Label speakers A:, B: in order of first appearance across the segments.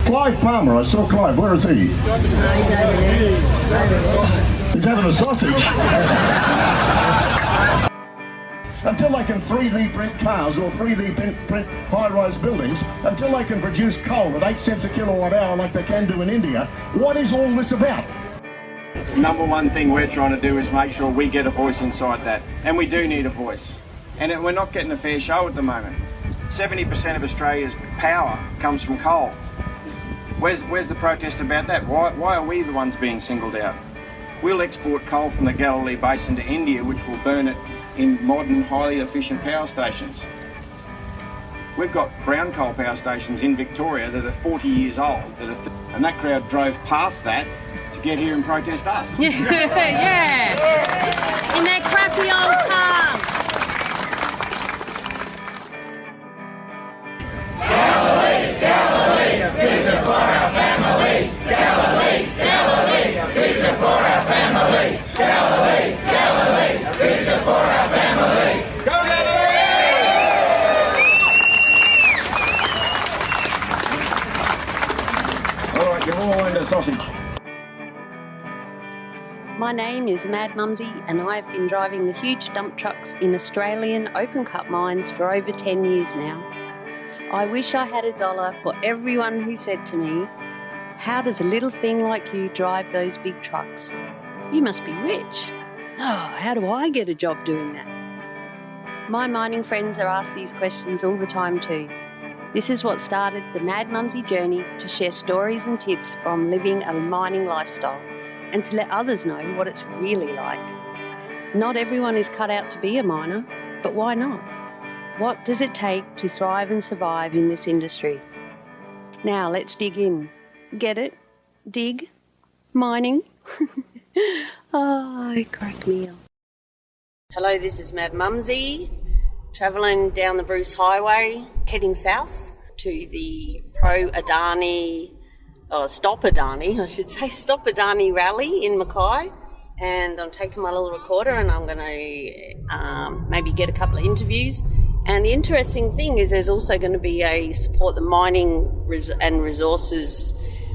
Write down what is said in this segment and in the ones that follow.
A: Clive Farmer, I saw Clive. Where is he? He's over there. He's having a sausage. Until they can 3D print cars or 3D print high-rise buildings, until they can produce coal at 8 cents a kilowatt hour like they can do in India, what is all this about?
B: Number one thing we're trying to do is make sure we get a voice inside that. And we do need a voice. And we're not getting a fair show at the moment. 70% of Australia's power comes from coal. Where's the protest about that? Why are we the ones being singled out? We'll export coal from the Galilee Basin to India, which will burn it in modern, highly efficient power stations. We've got brown coal power stations in Victoria that are 40 years old, and that crowd drove past that to get here and protest us.
C: Yeah, in their crappy old cars.
D: Galilee, Galilee, a future for our families. Galilee, Galilee, a future for our families. Galilee, Galilee, a future for our families. Go Galilee!
A: All right, you're all into sausage.
C: My name is Mad Mumzie, and I have been driving the huge dump trucks in Australian open-cut mines for over 10 years now. I wish I had $1 for everyone who said to me, "How does a little thing like you drive those big trucks? You must be rich. Oh, how do I get a job doing that?" My mining friends are asked these questions all the time too. This is what started the Mad Mumzie journey, to share stories and tips from living a mining lifestyle and to let others know what it's really like. Not everyone is cut out to be a miner, but why not? What does it take to thrive and survive in this industry? Now let's dig in. Get it? Dig? Mining? Oh, it cracked me up. Hello, this is Mad Mumzie, travelling down the Bruce Highway, heading south to the pro-Adani, Stop Adani rally in Mackay. And I'm taking my little recorder and I'm going to maybe get a couple of interviews. And the interesting thing is there's also going to be a support the mining and resources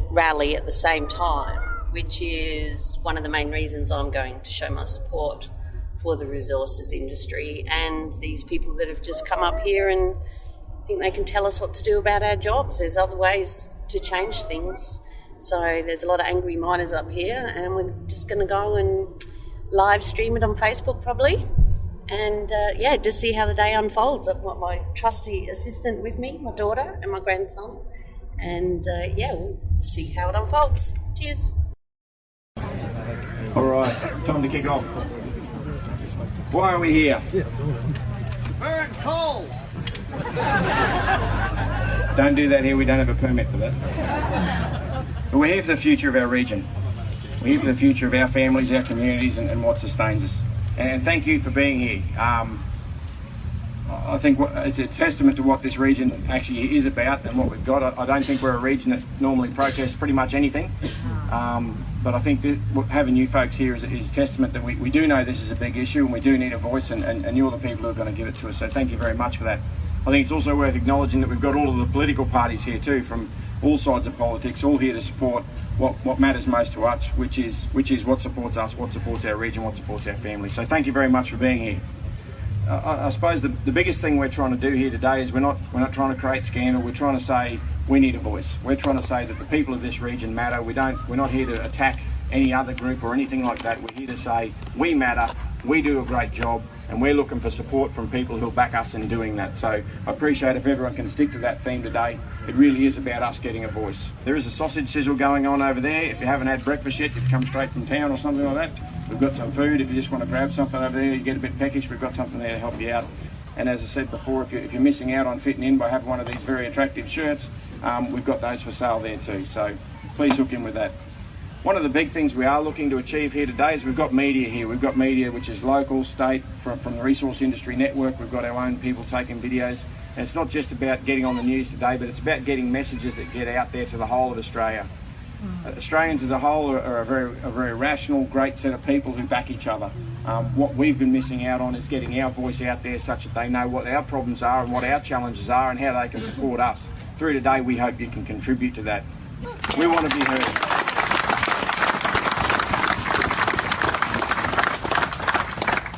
C: rally at the same time, which is one of the main reasons I'm going to show my support for the resources industry and these people that have just come up here and think they can tell us what to do about our jobs. There's other ways to change things. So there's a lot of angry miners up here, and we're just going to go and live stream it on Facebook probably. And just see how the day unfolds. I've got my trusty assistant with me, my daughter and my grandson. And we'll see how it unfolds. Cheers.
B: All right, time to kick off. Why are we here?
D: Burn coal!
B: Don't do that here, we don't have a permit for that. But we're here for the future of our region. We're here for the future of our families, our communities, and what sustains us. And thank you for being here. I think it's a testament to what this region actually is about and what we've got. I don't think we're a region that normally protests pretty much anything. But I think having you folks here is a testament that we do know this is a big issue and we do need a voice, and you're the people who are going to give it to us. So thank you very much for that. I think it's also worth acknowledging that we've got all of the political parties here too, from all sides of politics, all here to support what matters most to us, which is what supports us, what supports our region, what supports our family. So thank you very much for being here. I suppose the biggest thing we're trying to do here today is we're not trying to create scandal. We're trying to say we need a voice. We're trying to say that the people of this region matter. We're not here to attack any other group or anything like that. We're here to say we matter, we do a great job, and we're looking for support from people who'll back us in doing that. So I appreciate if everyone can stick to that theme today. It really is about us getting a voice. There is a sausage sizzle going on over there. If you haven't had breakfast yet, you've come straight from town or something like that, we've got some food. If you just want to grab something over there, you get a bit peckish, we've got something there to help you out. And as I said before, if you're missing out on fitting in by having one of these very attractive shirts, we've got those for sale there too. So please hook in with that. One of the big things we are looking to achieve here today is we've got media here. We've got media which is local, state, from the Resource Industry Network. We've got our own people taking videos. And it's not just about getting on the news today, but it's about getting messages that get out there to the whole of Australia. Australians as a whole are a very rational, great set of people who back each other. What we've been missing out on is getting our voice out there such that they know what our problems are and what our challenges are and how they can support us. Through today, we hope you can contribute to that. We want to be heard.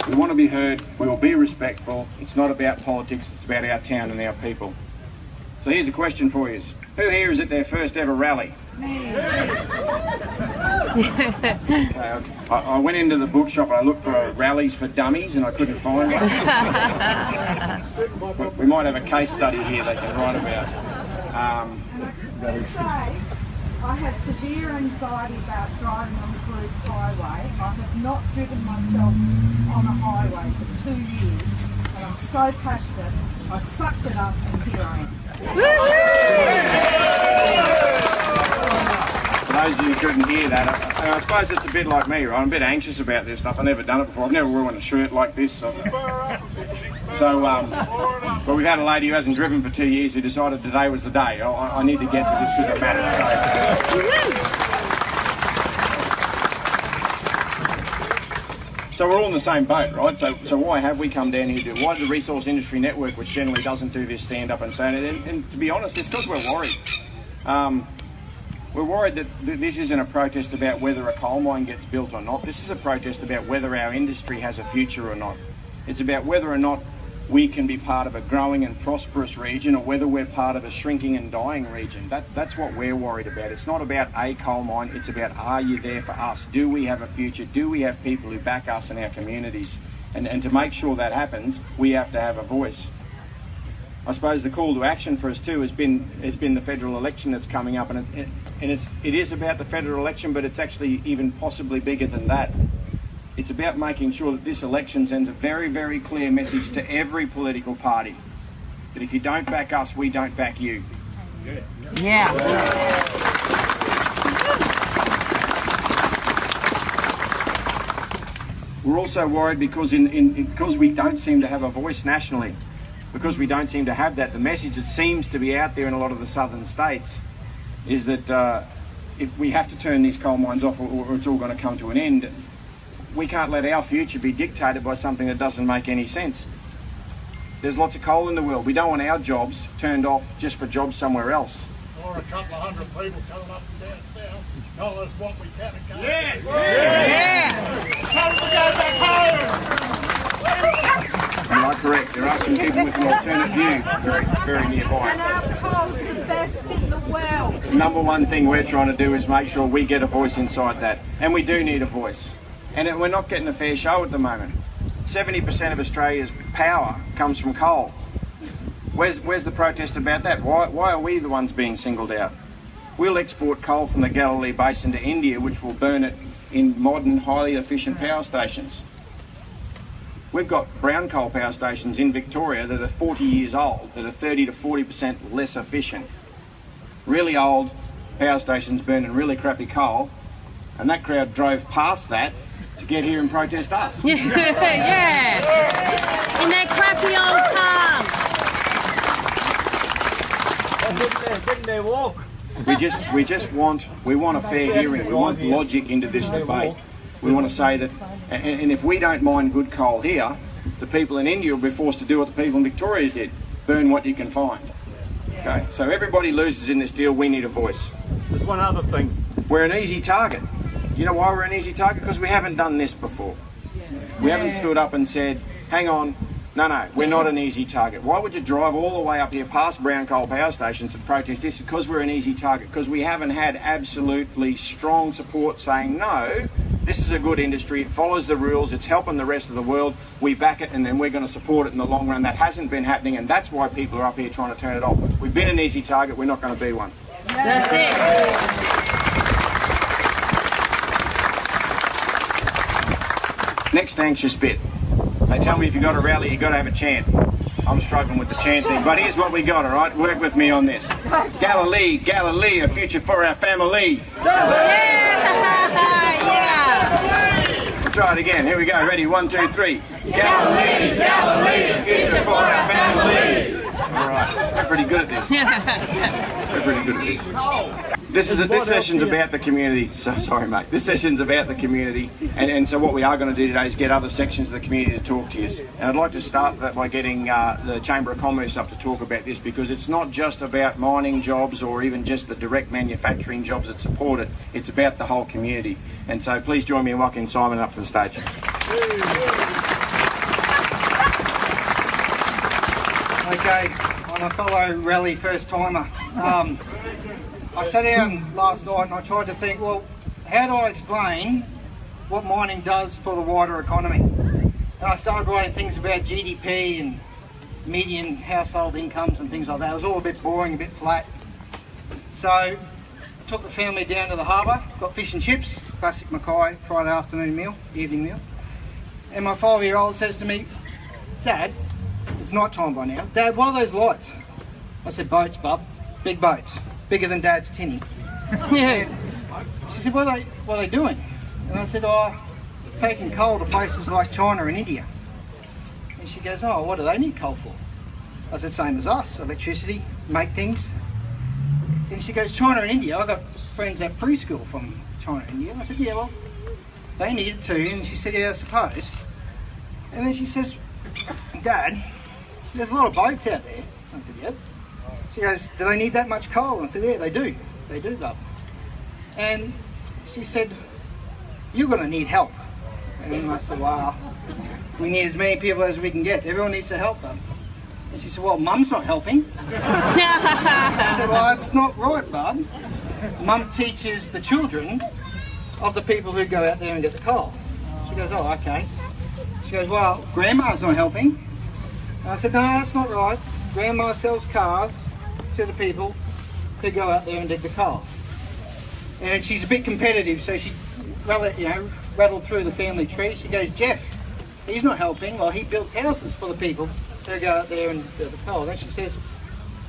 B: We want to be heard. We will be respectful. It's not about politics. It's about our town and our people. So here's a question for you. Who here is at their first ever rally? I went into the bookshop and I looked for rallies for dummies and I couldn't find one. We might have a case study here they can write about.
E: I have severe anxiety about driving on the Bruce Highway. I have not driven myself on a highway for 2 years and I'm so passionate. I sucked it up and here I am.
B: For those of you who couldn't hear that, I suppose it's a bit like me, right? I'm a bit anxious about this stuff. I've never done it before. I've never worn a shirt like this. But we've had a lady who hasn't driven for 2 years who decided today was the day. I need to get to this because it matters. So we're all in the same boat, right? So why have we come down here to do? Why does the Resource Industry Network, which generally doesn't do this, stand up and say it? And to be honest, it's because we're worried. We're worried that this isn't a protest about whether a coal mine gets built or not. This is a protest about whether our industry has a future or not. It's about whether or not we can be part of a growing and prosperous region or whether we're part of a shrinking and dying region. That's what we're worried about. It's not about a coal mine, it's about, are you there for us? Do we have a future? Do we have people who back us in our communities? And to make sure that happens, we have to have a voice. I suppose the call to action for us too has been the federal election that's coming up, and it is about the federal election, but it's actually even possibly bigger than that. It's about making sure that this election sends a very, very clear message to every political party that if you don't back us, we don't back you.
C: Yeah.
B: We're also worried because because we don't seem to have a voice nationally. Because we don't seem to have that, the message that seems to be out there in a lot of the southern states is that if we have to turn these coal mines off or it's all going to come to an end, we can't let our future be dictated by something that doesn't make any sense. There's lots of coal in the world. We don't want our jobs turned off just for jobs somewhere else.
A: Or a couple of hundred people coming up and down south tell us what we can and can't.
B: Yes!
C: Yeah.
A: Time to go back home!
B: You are correct. There are some people with an alternate view very nearby.
E: And our coal's the best in the world.
B: The number one thing we're trying to do is make sure we get a voice inside that. And we do need a voice. And we're not getting a fair show at the moment. 70% of Australia's power comes from coal. Where's the protest about that? Why are we the ones being singled out? We'll export coal from the Galilee Basin to India, which will burn it in modern, highly efficient power stations. We've got brown coal power stations in Victoria that are 40 years old, that are 30 to 40% less efficient. Really old power stations burning really crappy coal, and that crowd drove past that to get here and protest us.
C: Yeah. In that crappy old car.
F: Didn't they walk?
B: We want a fair hearing. We want logic into this debate. We want to say that, and if we don't mine good coal here, the people in India will be forced to do what the people in Victoria did, burn what you can find. Okay, so everybody loses in this deal. We need a voice.
F: There's one other thing.
B: We're an easy target. You know why we're an easy target? Because we haven't done this before. We haven't stood up and said, hang on, no, we're not an easy target. Why would you drive all the way up here past brown coal power stations to protest this? Because we're an easy target. Because we haven't had absolutely strong support saying, no, this is a good industry, it follows the rules, it's helping the rest of the world, we back it and then we're going to support it in the long run. That hasn't been happening, and that's why people are up here trying to turn it off. We've been an easy target, we're not going to be one.
C: That's it.
B: Next anxious bit. They tell me if you've got a rally, you've got to have a chant. I'm struggling with the chant thing, but here's what we got, all right? Work with me on this. Galilee, Galilee, a future for our family. Let's try it again. Here we go. Ready? 1, 2, 3.
D: Galilee, Galilee, a future for our families.
B: right. We're pretty good at this. We're pretty good at this. This session's about the community. So, sorry, mate. This session's about the community, and so what we are going to do today is get other sections of the community to talk to you. And I'd like to start that by getting the Chamber of Commerce up to talk about this, because it's not just about mining jobs or even just the direct manufacturing jobs that support it. It's about the whole community. And so please join me in welcoming Simon up to the stage.
F: Okay, I'm a fellow rally first timer. I sat down last night and I tried to think, well, how do I explain what mining does for the wider economy? And I started writing things about GDP and median household incomes and things like that. It was all a bit boring, a bit flat. So I took the family down to the harbour, got fish and chips, classic Mackay Friday afternoon meal, evening meal. And my 5-year-old says to me, Dad, it's night time by now. Dad, what are those lights? I said, boats, bub. Big boats. Bigger than Dad's tinny. Yeah. She said, what are they doing? And I said, taking coal to places like China and India. And she goes, what do they need coal for? I said, same as us, electricity, make things. And she goes, China and India? I've got friends at preschool from China and India. I said, yeah, well, they need it too. And she said, yeah, I suppose. And then she says, Dad, there's a lot of boats out there. I said, yep. She goes, do they need that much coal? I said, yeah, they do. They do, love. And she said, you're going to need help. And I said, wow, we need as many people as we can get. Everyone needs to help them. And she said, well, Mum's not helping. I said, well, that's not right, Bub. Mum teaches the children of the people who go out there and get the coal. She goes, oh, okay. She goes, well, Grandma's not helping. And I said, no, that's not right. Grandma sells cars to the people who go out there and dig the coal. And she's a bit competitive, so she rattled through the family tree. She goes, Jeff, he's not helping. Well, he builds houses for the people who go out there and build the coal. Then she says,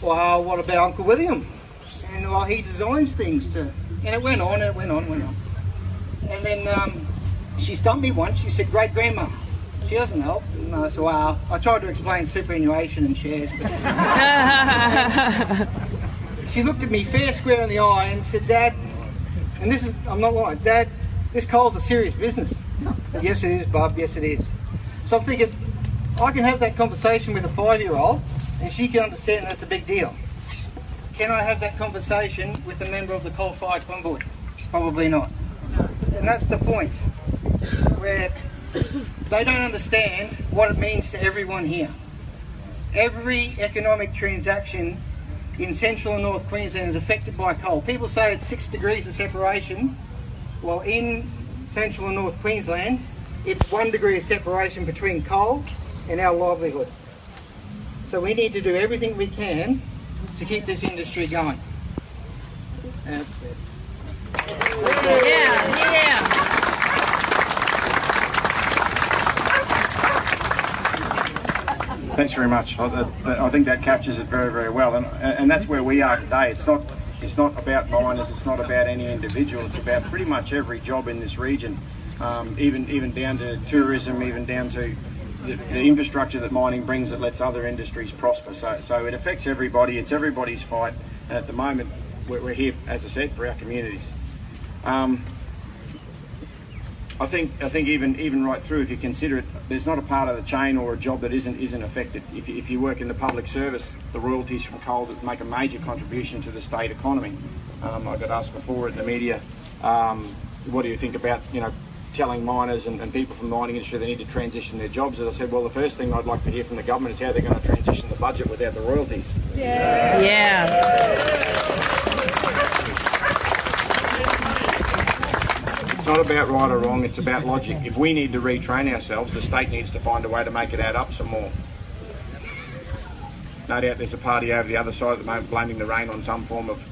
F: well, what about Uncle William? And well, he designs things too. And it went on and it went on and went on. And then she stumped me once. She said, great grandma. She doesn't help. And I said, well, I tried to explain superannuation and shares. But she looked at me fair square in the eye and said, Dad, and this is, I'm not lying, Dad, this coal's a serious business. Said, yes, it is, Bub, yes, it is. So I'm thinking, I can have that conversation with a 5-year-old and she can understand that's a big deal. Can I have that conversation with a member of the coal-fired convoy? Probably not. And that's the point, where they don't understand what it means to everyone here. Every economic transaction in central and north Queensland is affected by coal. People say it's 6 degrees of separation. Well, in central and north Queensland, it's 1 degree of separation between coal and our livelihood. So we need to do everything we can to keep this industry going. That's it.
C: Yeah.
B: Thanks very much. I think that captures it very, very well, and that's where we are today. It's not about miners. It's not about any individual. It's about pretty much every job in this region, even down to tourism, even down to the infrastructure that mining brings that lets other industries prosper. So it affects everybody. It's everybody's fight, and at the moment we're here, as I said, for our communities. I think even right through, if you consider it, there's not a part of the chain or a job that isn't affected. If you work in the public service, the royalties from coal that make a major contribution to the state economy. I got asked before in the media, what do you think about telling miners and people from the mining industry they need to transition their jobs? And I said, well, the first thing I'd like to hear from the government is how they're going to transition the budget without the royalties. It's not about right or wrong, it's about logic. If we need to retrain ourselves, the state needs to find a way to make it add up some more. No doubt there's a party over the other side at the moment blaming the rain on some form of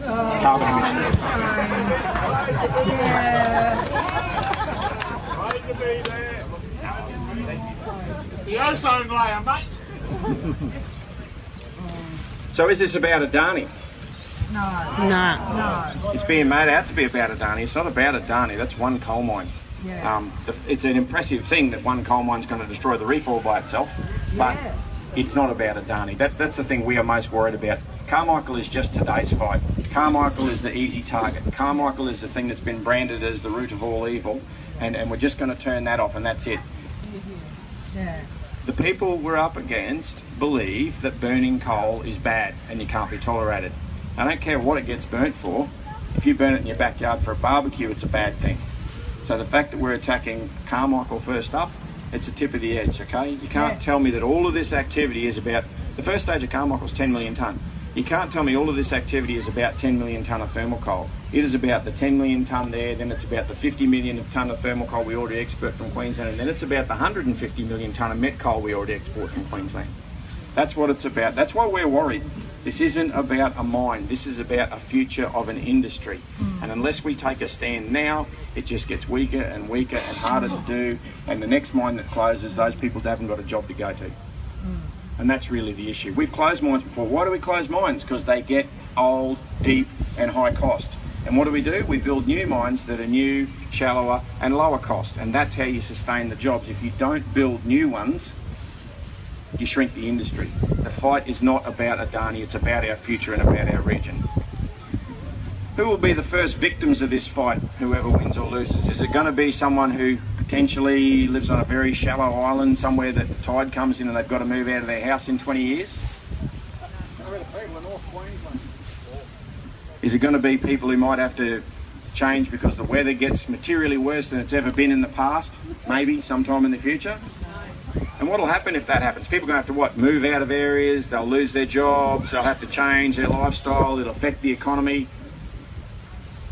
B: carbon emissions.
D: The ozone layer, mate.
B: So is this about Adani?
C: No.
B: It's being made out to be about Adani. It's not about Adani. That's one coal mine. It's an impressive thing that one coal mine is going to destroy the reef all by itself. But it's not about Adani. That's the thing we are most worried about. Carmichael is just today's fight. Carmichael is the easy target. Carmichael is the thing that's been branded as the root of all evil, and we're just going to turn that off, and that's it. The people we're up against believe that burning coal is bad and you can't be tolerated. I don't care what it gets burnt for. If you burn it in your backyard for a barbecue, it's a bad thing. So the fact that we're attacking Carmichael first up, it's a tip of the edge, okay? You can't tell me that all of this activity is about... The first stage of Carmichael is 10 million tonne. You can't tell me all of this activity is about 10 million tonne of thermal coal. It is about the 10 million tonne there, then it's about the 50 million tonne of thermal coal we already export from Queensland, and then it's about the 150 million tonne of met coal we already export from Queensland. That's what it's about. That's why we're worried. This isn't about a mine. This is about a future of an industry. And unless we take a stand now, it just gets weaker and weaker and harder to do. And the next mine that closes, those people haven't got a job to go to. And that's really the issue. We've closed mines before. Why do we close mines? Because they get old, deep and high cost. And what do? We build new mines that are new, shallower and lower cost. And that's how you sustain the jobs. If you don't build new ones, you shrink the industry. The fight is not about Adani, it's about our future and about our region. Who will be the first victims of this fight, whoever wins or loses? Is it going to be someone who potentially lives on a very shallow island somewhere that the tide comes in and they've got to move out of their house in 20 years? Is it going to be people who might have to change because the weather gets materially worse than it's ever been in the past, maybe sometime in the future? And what will happen if that happens? People are going to have to, what, move out of areas, they'll lose their jobs, they'll have to change their lifestyle, it'll affect the economy.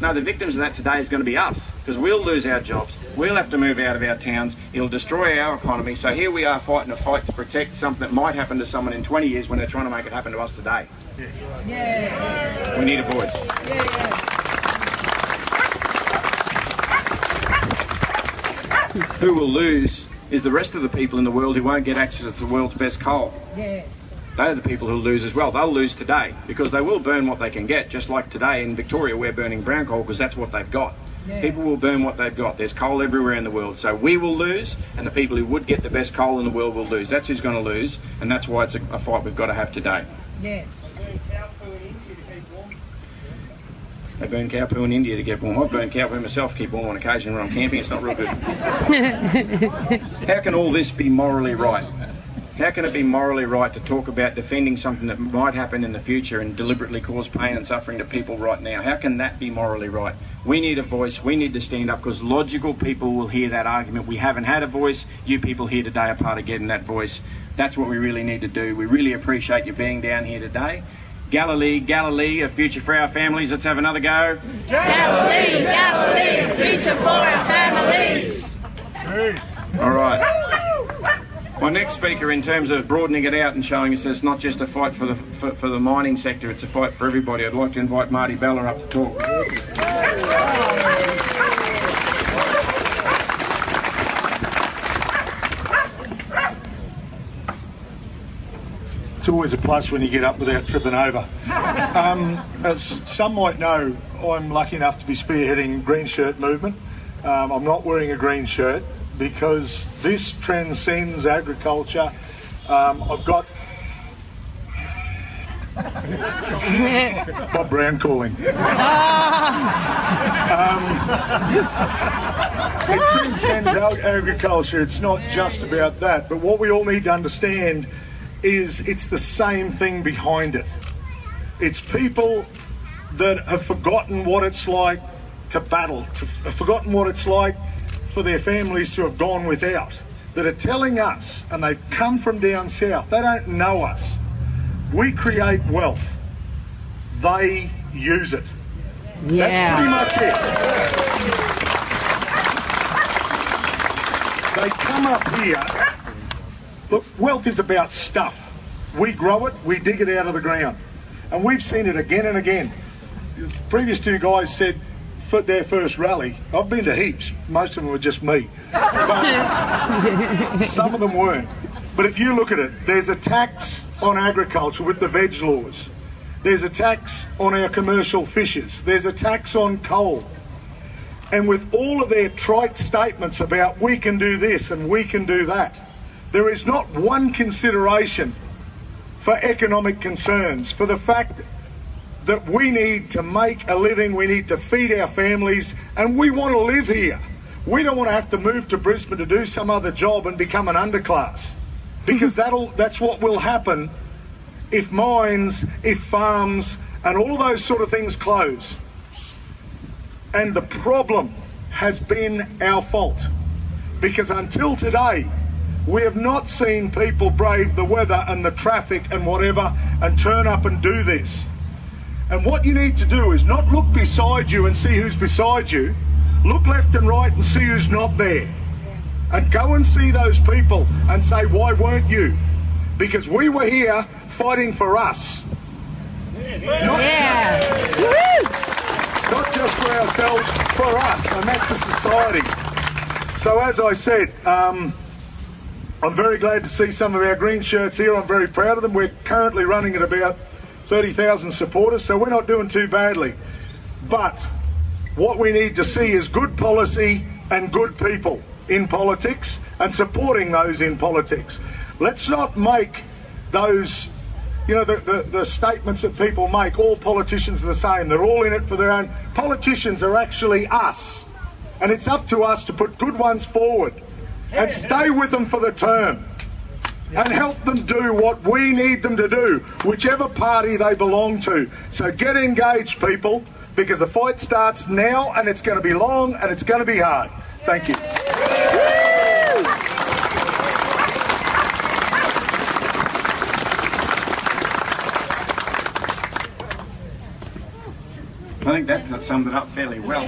B: No, the victims of that today is going to be us, because we'll lose our jobs, we'll have to move out of our towns, it'll destroy our economy. So here we are fighting a fight to protect something that might happen to someone in 20 years when they're trying to make it happen to us today. Yeah. We need a voice. Who will lose is the rest of the people in the world who won't get access to the world's best coal. Yes. They're the people who lose as well. They'll lose today because they will burn what they can get, just like today in Victoria we're burning brown coal because that's what they've got. Yeah. People will burn what they've got. There's coal everywhere in the world. So we will lose and the people who would get the best coal in the world will lose. That's who's going to lose, and that's why it's a fight we've got to have today. Yes. They burn cow poo in India to get warm. I burn cow poo myself to keep warm on occasion when I'm camping. It's not real good. How can all this be morally right? How can it be morally right to talk about defending something that might happen in the future and deliberately cause pain and suffering to people right now? How can that be morally right? We need a voice. We need to stand up because logical people will hear that argument. We haven't had a voice. You people here today are part of getting that voice. That's what we really need to do. We really appreciate you being down here today. Galilee, Galilee, a future for our families. Let's have another go.
D: Galilee, Galilee, a future for our families.
B: All right. My next speaker, in terms of broadening it out and showing us that it's not just a fight for the mining sector, it's a fight for everybody. I'd like to invite Marty Bella up to talk.
G: It's always a plus when you get up without tripping over. As some might know, I'm lucky enough to be spearheading green shirt movement. I'm not wearing a green shirt because this transcends agriculture. I've got Bob Browne calling. It transcends agriculture. It's not just about that, but what we all need to understand is it's the same thing behind it. It's people that have forgotten what it's like to battle, have forgotten what it's like for their families to have gone without, that are telling us, and they've come from down south, they don't know us. We create wealth, they use it. Yeah. That's pretty much it. They come up here. Look, wealth is about stuff. We grow it, we dig it out of the ground. And we've seen it again and again. The previous two guys said for their first rally. I've been to heaps. Most of them were just me. But some of them weren't. But if you look at it, there's a tax on agriculture with the veg laws. There's a tax on our commercial fishers. There's a tax on coal. And with all of their trite statements about we can do this and we can do that, there is not one consideration for economic concerns, for the fact that we need to make a living, we need to feed our families, and we want to live here. We don't want to have to move to Brisbane to do some other job and become an underclass, because that's what will happen if mines, if farms, and all of those sort of things close. And the problem has been our fault, because until today, we have not seen people brave the weather and the traffic and whatever and turn up and do this. And what you need to do is not look beside you and see who's beside you. Look left and right and see who's not there. And go and see those people and say, why weren't you? Because we were here fighting for us. Not just for ourselves, for us, and that's the society. So as I said, I'm very glad to see some of our green shirts here. I'm very proud of them. We're currently running at about 30,000 supporters, so we're not doing too badly. But what we need to see is good policy and good people in politics and supporting those in politics. Let's not make those, you know, the statements that people make, all politicians are the same, they're all in it for their own. Politicians are actually us, and it's up to us to put good ones forward and stay with them for the term and help them do what we need them to do, whichever party they belong to. So get engaged, people, because the fight starts now, and it's going to be long and it's going to be hard. Thank you.
B: I think that summed it up fairly well.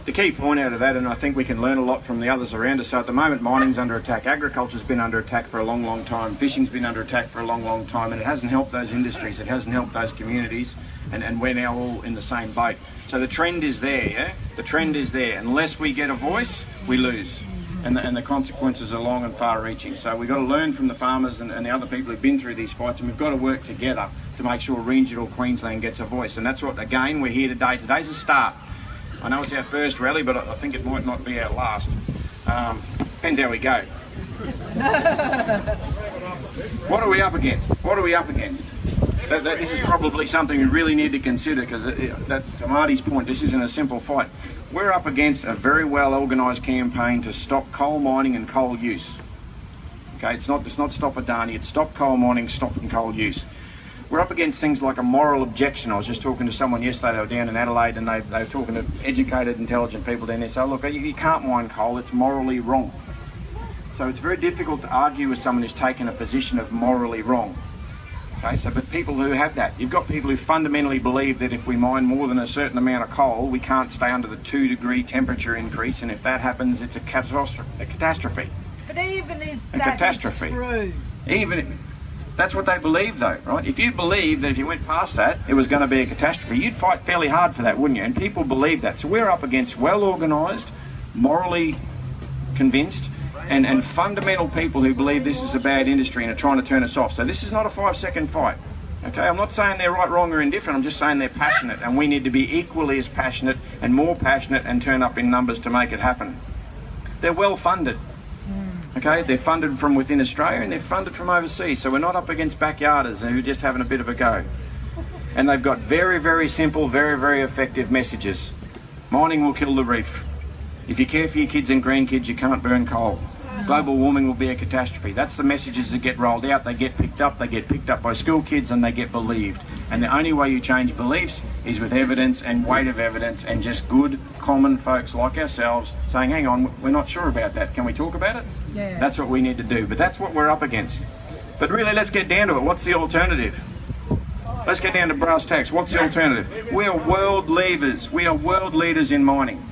B: The key point out of that, and I think we can learn a lot from the others around us, so at the moment mining's under attack, agriculture's been under attack for a long, long time, fishing's been under attack for a long, long time, and it hasn't helped those industries, it hasn't helped those communities, and we're now all in the same boat. So the trend is there, yeah? The trend is there. Unless we get a voice, we lose. And the consequences are long and far-reaching. So we've got to learn from the farmers and the other people who've been through these fights, and we've got to work together to make sure regional Queensland gets a voice. And that's what, again, we're here today. Today's a start. I know it's our first rally, but I think it might not be our last. Depends how we go. What are we up against? What are we up against? This is probably something we really need to consider, because that's to Marty's point, this isn't a simple fight. We're up against a very well organised campaign to stop coal mining and coal use. Okay, it's not stop Adani, it's stop coal mining, stop coal use. We're up against things like a moral objection. I was just talking to someone yesterday, they were down in Adelaide, and they were talking to educated, intelligent people down there. So look, you can't mine coal, it's morally wrong. So it's very difficult to argue with someone who's taken a position of morally wrong. Okay, so but people who have that, you've got people who fundamentally believe that if we mine more than a certain amount of coal, we can't stay under the 2-degree temperature increase, and if that happens, it's a catastrophe.
E: But even if that is true,
B: that's what they believe, though, right? If you believe that if you went past that, it was going to be a catastrophe, you'd fight fairly hard for that, wouldn't you? And people believe that. So we're up against well-organised, morally convinced, and fundamental people who believe this is a bad industry and are trying to turn us off. So this is not a 5-second fight. Okay, I'm not saying they're right, wrong or indifferent, I'm just saying they're passionate, and we need to be equally as passionate and more passionate and turn up in numbers to make it happen. They're well funded. Okay, they're funded from within Australia and they're funded from overseas, so we're not up against backyarders who are just having a bit of a go. And they've got very, very simple, very, very effective messages. Mining will kill the reef. If you care for your kids and grandkids, you can't burn coal. Global warming will be a catastrophe. That's the messages that get rolled out. They get picked up by school kids, and they get believed. And the only way you change beliefs is with evidence and weight of evidence, and just good, common folks like ourselves saying, hang on, we're not sure about that. Can we talk about it?
E: Yeah.
B: That's what we need to do. But that's what we're up against. But really, let's get down to it. What's the alternative? Let's get down to brass tacks. What's the alternative? We are world leaders. We are world leaders in mining,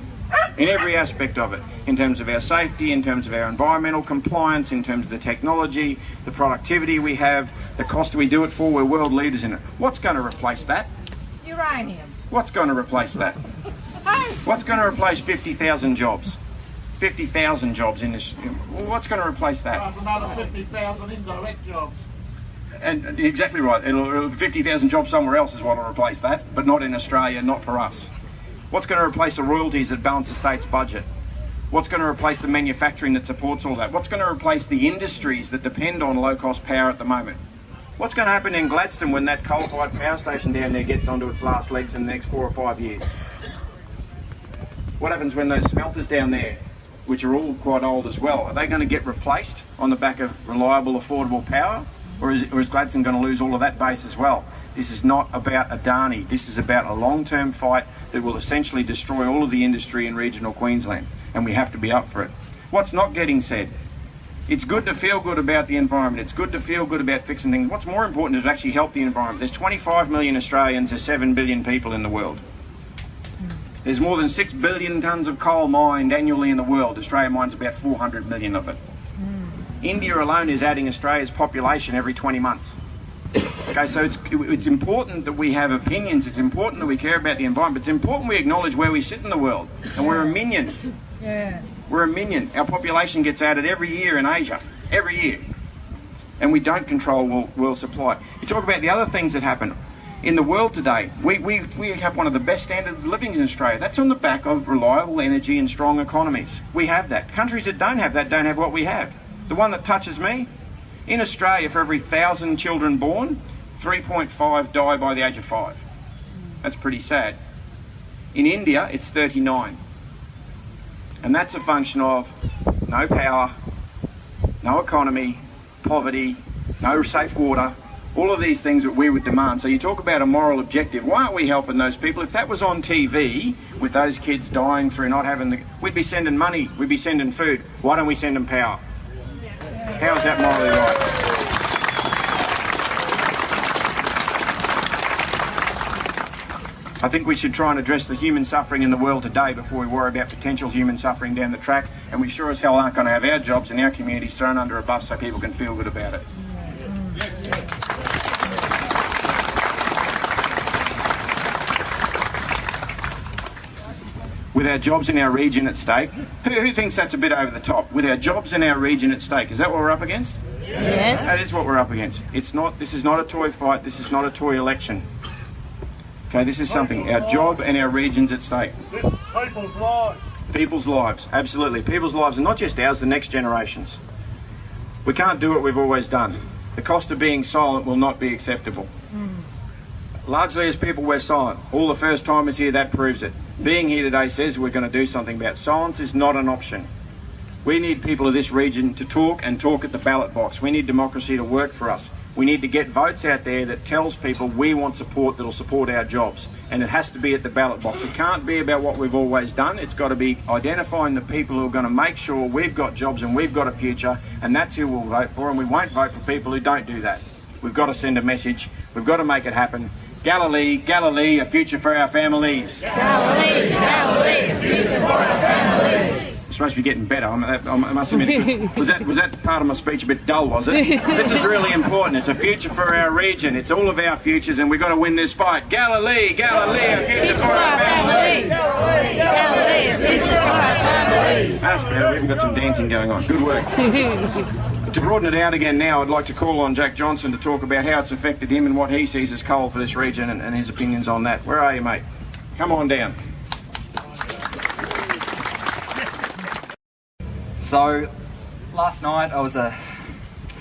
B: in every aspect of it, in terms of our safety, in terms of our environmental compliance, in terms of the technology, the productivity we have, the cost we do it for. We're world leaders in it. What's going to replace that?
E: uranium.
B: What's going to replace that? What's going to replace 50,000 jobs? 50,000 jobs in this. What's going to replace that?
A: There's another 50,000 indirect jobs.
B: And exactly right. 50,000 jobs somewhere else is what will replace that, but not in Australia, not for us. What's going to replace the royalties that balance the state's budget? What's going to replace the manufacturing that supports all that? What's going to replace the industries that depend on low-cost power at the moment? What's going to happen in Gladstone when that coal-fired power station down there gets onto its last legs in the next 4 or 5 years? What happens when those smelters down there, which are all quite old as well, are they going to get replaced on the back of reliable, affordable power? Or is Gladstone going to lose all of that base as well? This is not about Adani. This is about a long-term fight that will essentially destroy all of the industry in regional Queensland, and we have to be up for it. What's not getting said? It's good to feel good about the environment. It's good to feel good about fixing things. What's more important is to actually help the environment. There's 25 million Australians, there's 7 billion people in the world. There's more than 6 billion tonnes of coal mined annually in the world. Australia mines about 400 million of it. India alone is adding Australia's population every 20 months. Okay, so it's important that we have opinions. It's important that we care about the environment. It's important we acknowledge where we sit in the world. And we're a minion.
E: Yeah.
B: We're a minion. Our population gets added every year in Asia. Every year. And we don't control world supply. You talk about the other things that happen. In the world today, we have one of the best standards of living in Australia. That's on the back of reliable energy and strong economies. We have that. Countries that don't have that don't have what we have. The one that touches me, in Australia, for every 1,000 children born, 3.5 die by the age of 5. That's pretty sad. In India, it's 39. And that's a function of no power, no economy, poverty, no safe water, all of these things that we would demand. So you talk about a moral objective. Why aren't we helping those people? If that was on TV, with those kids dying through not having the... We'd be sending money, we'd be sending food. Why don't we send them power? How is that morally right? I think we should try and address the human suffering in the world today before we worry about potential human suffering down the track, and we sure as hell aren't going to have our jobs and our communities thrown under a bus so people can feel good about it. With our jobs in our region at stake, who thinks that's a bit over the top? With our jobs in our region at stake, is that what we're up against?
E: Yes.
B: That is what we're up against. It's not. This is not a toy fight. This is not a toy election. Okay, this is something. Our job and our region's at stake.
G: This is people's lives.
B: People's lives, absolutely. People's lives, and not just ours, the next generations. We can't do what we've always done. The cost of being silent will not be acceptable. Largely as people, we're silent. All the first timers here, that proves it. Being here today says we're going to do something about it. Silence is not an option. We need people of this region to talk and talk at the ballot box. We need democracy to work for us. We need to get votes out there that tells people we want support that'll support our jobs. And it has to be at the ballot box. It can't be about what we've always done. It's got to be identifying the people who are going to make sure we've got jobs and we've got a future, and that's who we'll vote for, and we won't vote for people who don't do that. We've got to send a message. We've got to make it happen. Galilee, Galilee, a future for our families.
D: Galilee, Galilee, a future for our families.
B: I'm supposed to be getting better. I must admit, was that part of my speech a bit dull, was it? This is really important. It's a future for our region. It's all of our futures, and we've got to win this fight. Galilee, Galilee, a future for our families.
D: Galilee, Galilee, a future for our families.
B: That's better. We've even got some dancing going on. Good work. To broaden it out again now, I'd like to call on Jack Johnson to talk about how it's affected him and what he sees as coal for this region and his opinions on that. Where are you, mate? Come on down.
H: So, last night I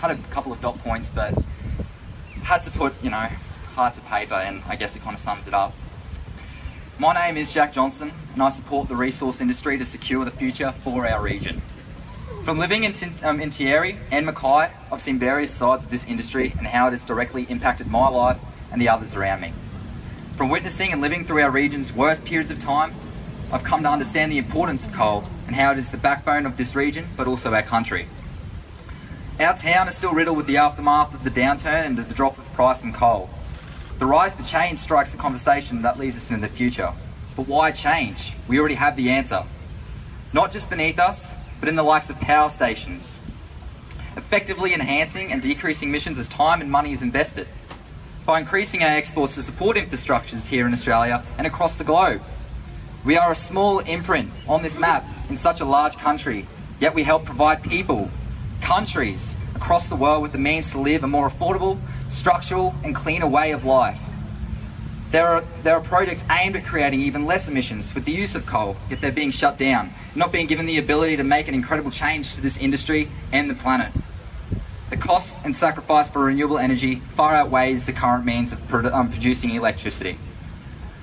H: had a couple of dot points, but had to put, hard to paper, and I guess it kind of sums it up. My name is Jack Johnson, and I support the resource industry to secure the future for our region. From living in Thierry and Mackay, I've seen various sides of this industry and how it has directly impacted my life and the others around me. From witnessing and living through our region's worst periods of time, I've come to understand the importance of coal and how it is the backbone of this region, but also our country. Our town is still riddled with the aftermath of the downturn and the drop of price in coal. The rise for change strikes a conversation that leads us into the future. But why change? We already have the answer. Not just beneath us, but in the likes of power stations, effectively enhancing and decreasing emissions as time and money is invested, by increasing our exports to support infrastructures here in Australia and across the globe. We are a small imprint on this map in such a large country, yet we help provide people, countries across the world with the means to live a more affordable, structural and cleaner way of life. There are projects aimed at creating even less emissions with the use of coal, yet they're being shut down, not being given the ability to make an incredible change to this industry and the planet. The cost and sacrifice for renewable energy far outweighs the current means of producing electricity.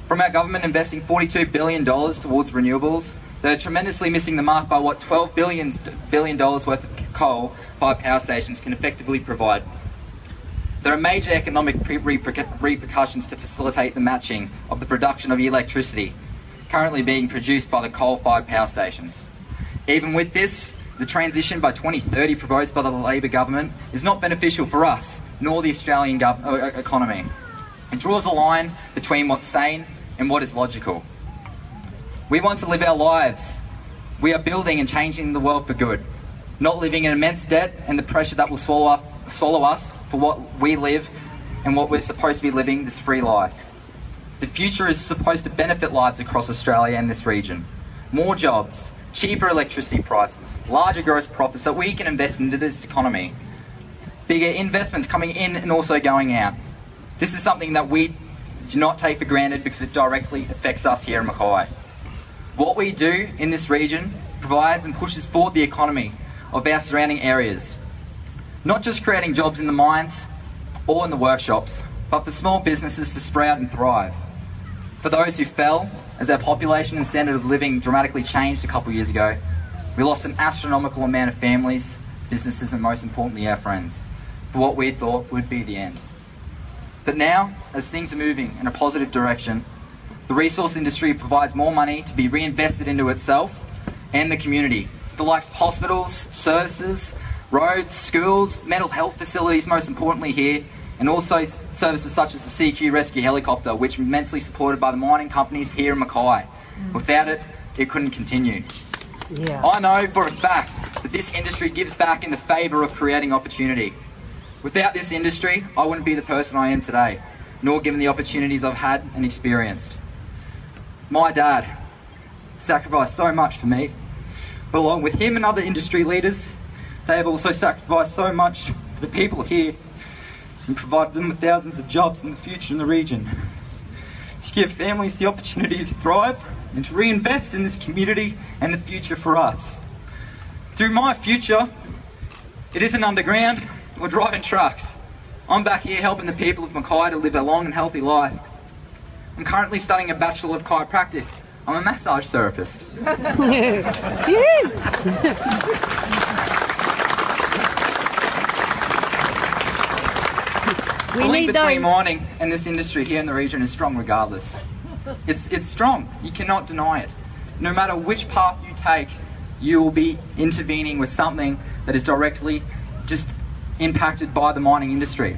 H: From our government investing $42 billion towards renewables, they're tremendously missing the mark by what $12 billion worth of coal-fired power stations can effectively provide. There are major economic repercussions to facilitate the matching of the production of electricity currently being produced by the coal-fired power stations. Even with this, the transition by 2030 proposed by the Labor government is not beneficial for us, nor the Australian economy. It draws a line between what's sane and what is logical. We want to live our lives. We are building and changing the world for good, not living in immense debt and the pressure that will swallow us for what we live and what we're supposed to be living this free life. The future is supposed to benefit lives across Australia and this region. More jobs, cheaper electricity prices, larger gross profits that we can invest into this economy. Bigger investments coming in and also going out. This is something that we do not take for granted because it directly affects us here in Mackay. What we do in this region provides and pushes forward the economy of our surrounding areas. Not just creating jobs in the mines or in the workshops, but for small businesses to sprout and thrive. For those who fell, as our population and standard of living dramatically changed a couple of years ago, we lost an astronomical amount of families, businesses and most importantly our friends, for what we thought would be the end. But now, as things are moving in a positive direction, the resource industry provides more money to be reinvested into itself and the community. The likes of hospitals, services, roads, schools, mental health facilities most importantly here, and also services such as the CQ rescue helicopter, which are immensely supported by the mining companies here in Mackay. Without it, it couldn't continue. Yeah. I know for a fact that this industry gives back in the favour of creating opportunity. Without this industry, I wouldn't be the person I am today, nor given the opportunities I've had and experienced. My dad sacrificed so much for me, but along with him and other industry leaders, they have also sacrificed so much for the people here and provided them with thousands of jobs in the future in the region. To give families the opportunity to thrive and to reinvest in this community and the future for us. Through my future, it isn't underground or driving trucks. I'm back here helping the people of Mackay to live a long and healthy life. I'm currently studying a Bachelor of Chiropractic. I'm a massage therapist. The link between mining and this industry here in the region is strong regardless. It's strong. You cannot deny it. No matter which path you take, you will be intervening with something that is directly just impacted by the mining industry.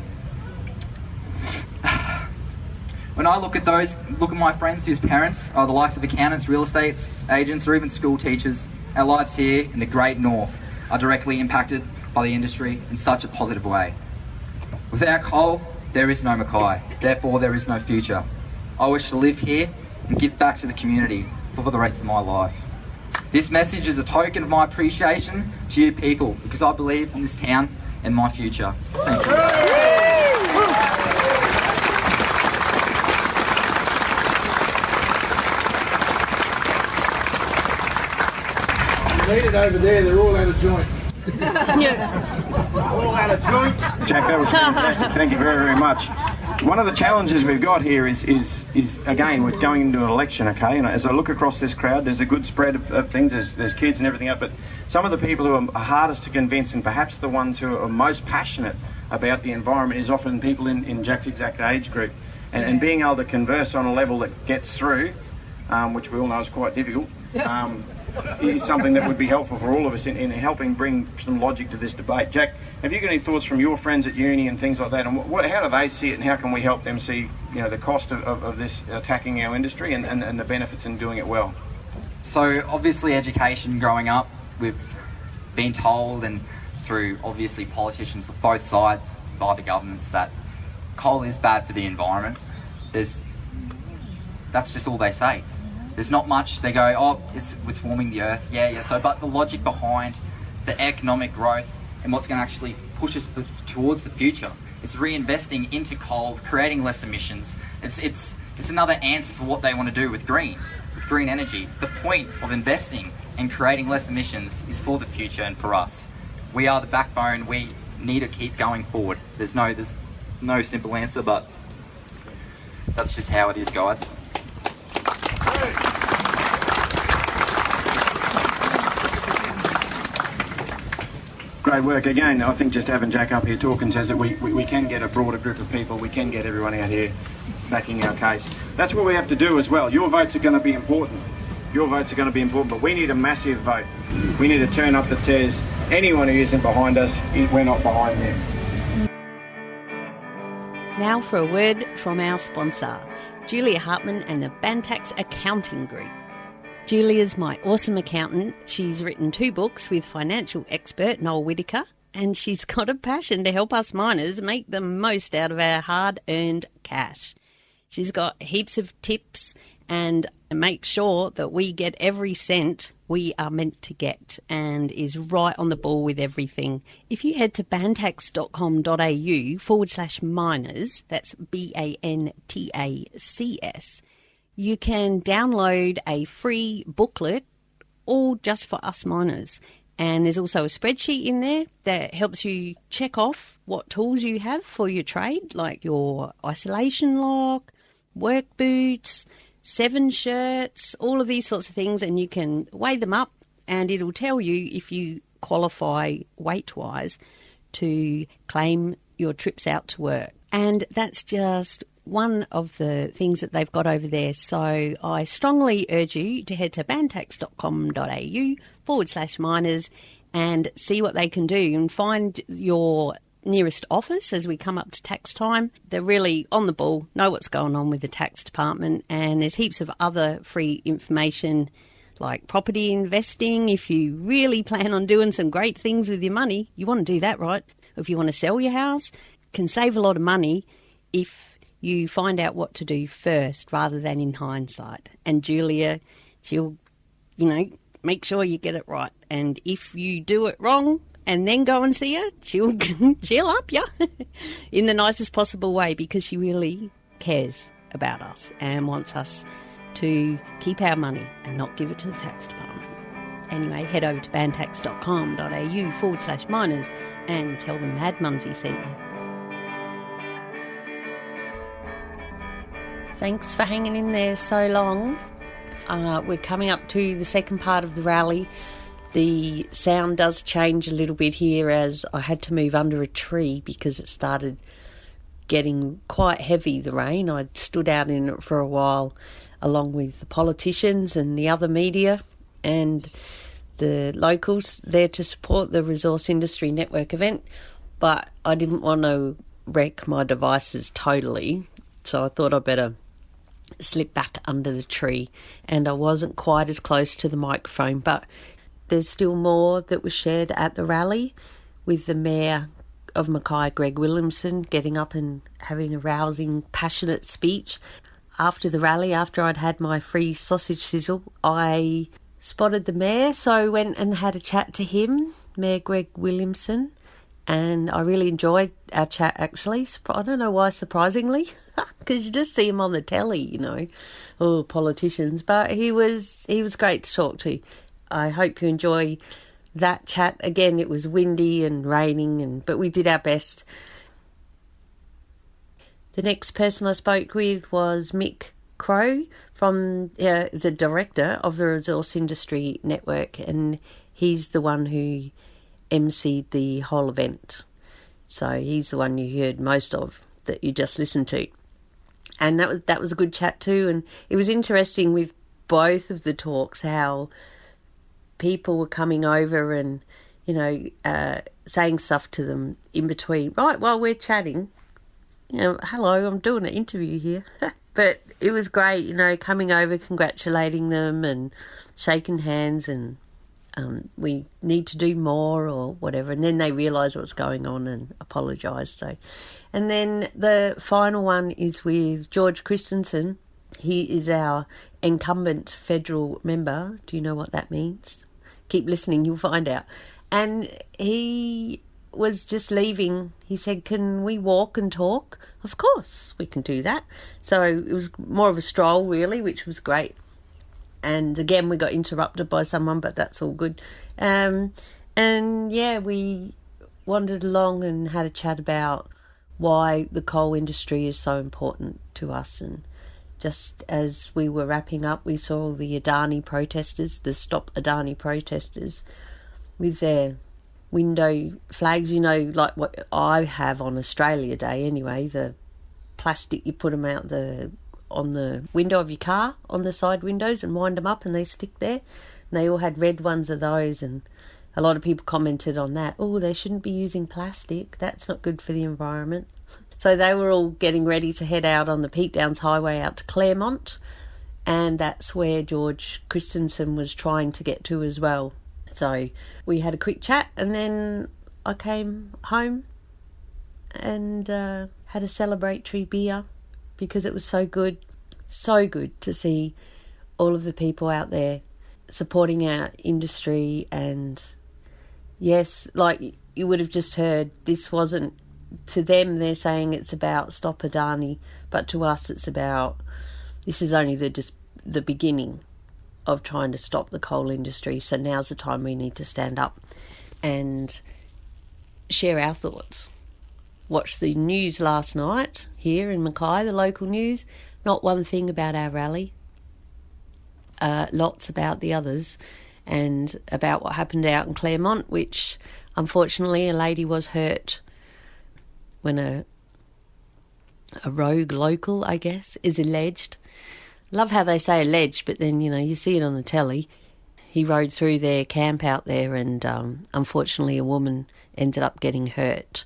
H: When I look at my friends whose parents are the likes of accountants, real estate agents, or even school teachers, our lives here in the Great North are directly impacted by the industry in such a positive way. Without coal, there is no Mackay. Therefore, there is no future. I wish to live here and give back to the community for the rest of my life. This message is a token of my appreciation to you people, because I believe in this town and my future. Thank you.
A: Lead it over there, they're all out of joint. All out of joints.
B: Jack, that was fantastic. Thank you very, very much. One of the challenges we've got here is again, with going into an election, okay, and as I look across this crowd, there's a good spread of things, there's kids and everything else, but some of the people who are hardest to convince and perhaps the ones who are most passionate about the environment is often people in Jack's exact age group. And being able to converse on a level that gets through, which we all know is quite difficult, is something that would be helpful for all of us in helping bring some logic to this debate. Jack, have you got any thoughts from your friends at uni and things like that, and how do they see it, and how can we help them see, the cost of this attacking our industry and the benefits in doing it well?
H: So obviously education growing up, we've been told, and through obviously politicians of both sides, by the governments, that coal is bad for the environment. That's just all they say. There's not much. They go, oh, it's warming the earth. Yeah. So, but the logic behind the economic growth and what's going to actually push us towards the future, it's reinvesting into coal, creating less emissions. It's It's another answer for what they want to do with green energy. The point of investing and creating less emissions is for the future and for us. We are the backbone. We need to keep going forward. There's no simple answer, but that's just how it is, guys.
B: Great work again. I think just having Jack up here talking says that we can get a broader group of people. We can get everyone out here backing our case. That's what we have to do as well. Your votes are going to be important. Your votes are going to be important, but we need a massive vote. We need a turn up that says anyone who isn't behind us, we're not behind them.
C: Now for a word from our sponsor, Julia Hartman and the Bantax Accounting Group. Julia's my awesome accountant. She's written 2 books with financial expert Noel Whittaker, and she's got a passion to help us miners make the most out of our hard-earned cash. She's got heaps of tips and make sure that we get every cent we are meant to get, and is right on the ball with everything. If you head to bantax.com.au/miners, that's BANTACS, you can download a free booklet, all just for us miners. And there's also a spreadsheet in there that helps you check off what tools you have for your trade, like your isolation lock, work boots, 7 shirts, all of these sorts of things, and you can weigh them up and it'll tell you if you qualify weight-wise to claim your trips out to work. And that's just one of the things that they've got over there. So I strongly urge you to head to bantax.com.au/miners and see what they can do and find your nearest office as we come up to tax time. They're really on the ball, know what's going on with the tax department, and there's heaps of other free information like property investing. If you really plan on doing some great things with your money, you want to do that, right? If you want to sell your house, can save a lot of money if you find out what to do first rather than in hindsight. And Julia, she'll, make sure you get it right. And if you do it wrong and then go and see her, she'll up you in the nicest possible way, because she really cares about us and wants us to keep our money and not give it to the tax department. Anyway, head over to bantax.com.au/miners and tell them Mad Mumzie sent you. Thanks for hanging in there so long. We're coming up to the second part of the rally. The sound does change a little bit here as I had to move under a tree because it started getting quite heavy, the rain. I'd stood out in it for a while along with the politicians and the other media and the locals there to support the Resource Industry Network event, but I didn't want to wreck my devices totally, so I thought I'd better slip back under the tree, and I wasn't quite as close to the microphone, but there's still more that was shared at the rally, with the Mayor of Mackay, Greg Williamson, getting up and having a rousing, passionate speech. After the rally, after I'd had my free sausage sizzle, I spotted the Mayor, so I went and had a chat to him, Mayor Greg Williamson, and I really enjoyed our chat, actually. I don't know why, surprisingly, because you just see him on the telly, politicians, but he was great to talk to. I hope you enjoy that chat. Again, it was windy and raining, but we did our best. The next person I spoke with was Mick Crowe, from the director of the Resource Industry Network, and he's the one who emceed the whole event. So he's the one you heard most of, that you just listened to. And that was a good chat too, and it was interesting with both of the talks how people were coming over and, saying stuff to them in between, right, while we're chatting. Hello, I'm doing an interview here. But it was great, coming over, congratulating them and shaking hands and we need to do more or whatever. And then they realised what's going on and apologised. And then the final one is with George Christensen. He is our incumbent federal member. Do you know what that means? Keep listening, you'll find out. And he
I: was just leaving, he said, "Can we walk and talk?" Of course, we can do that. So it was more of a stroll, really, which was great. And again, we got interrupted by someone, but that's all good. And yeah, we wandered along and had a chat about why the coal industry is so important to us. And just as we were wrapping up, we saw the Adani protesters, the Stop Adani protesters, with their window flags, you know, like what I have on Australia Day anyway, the plastic, you put them out on the window of your car, on the side windows, and wind them up and they stick there. And they all had red ones of those, and a lot of people commented on that. Oh, they shouldn't be using plastic. That's not good for the environment. So they were all getting ready to head out on the Peak Downs Highway out to Claremont, and that's where George Christensen was trying to get to as well. So we had a quick chat, and then I came home and had a celebratory beer because it was so good to see all of the people out there supporting our industry. And yes, like you would have just heard, this wasn't, to them they're saying it's about Stop Adani, but to us it's about, this is only the beginning of trying to stop the coal industry. So now's the time we need to stand up and share our thoughts. Watched the news last night here in Mackay, the local news. Not one thing about our rally. Lots about the others and about what happened out in Claremont, which unfortunately a lady was hurt when a rogue local, I guess, is alleged. Love how they say alleged, but then, you know, you see it on the telly. He rode through their camp out there and unfortunately a woman ended up getting hurt.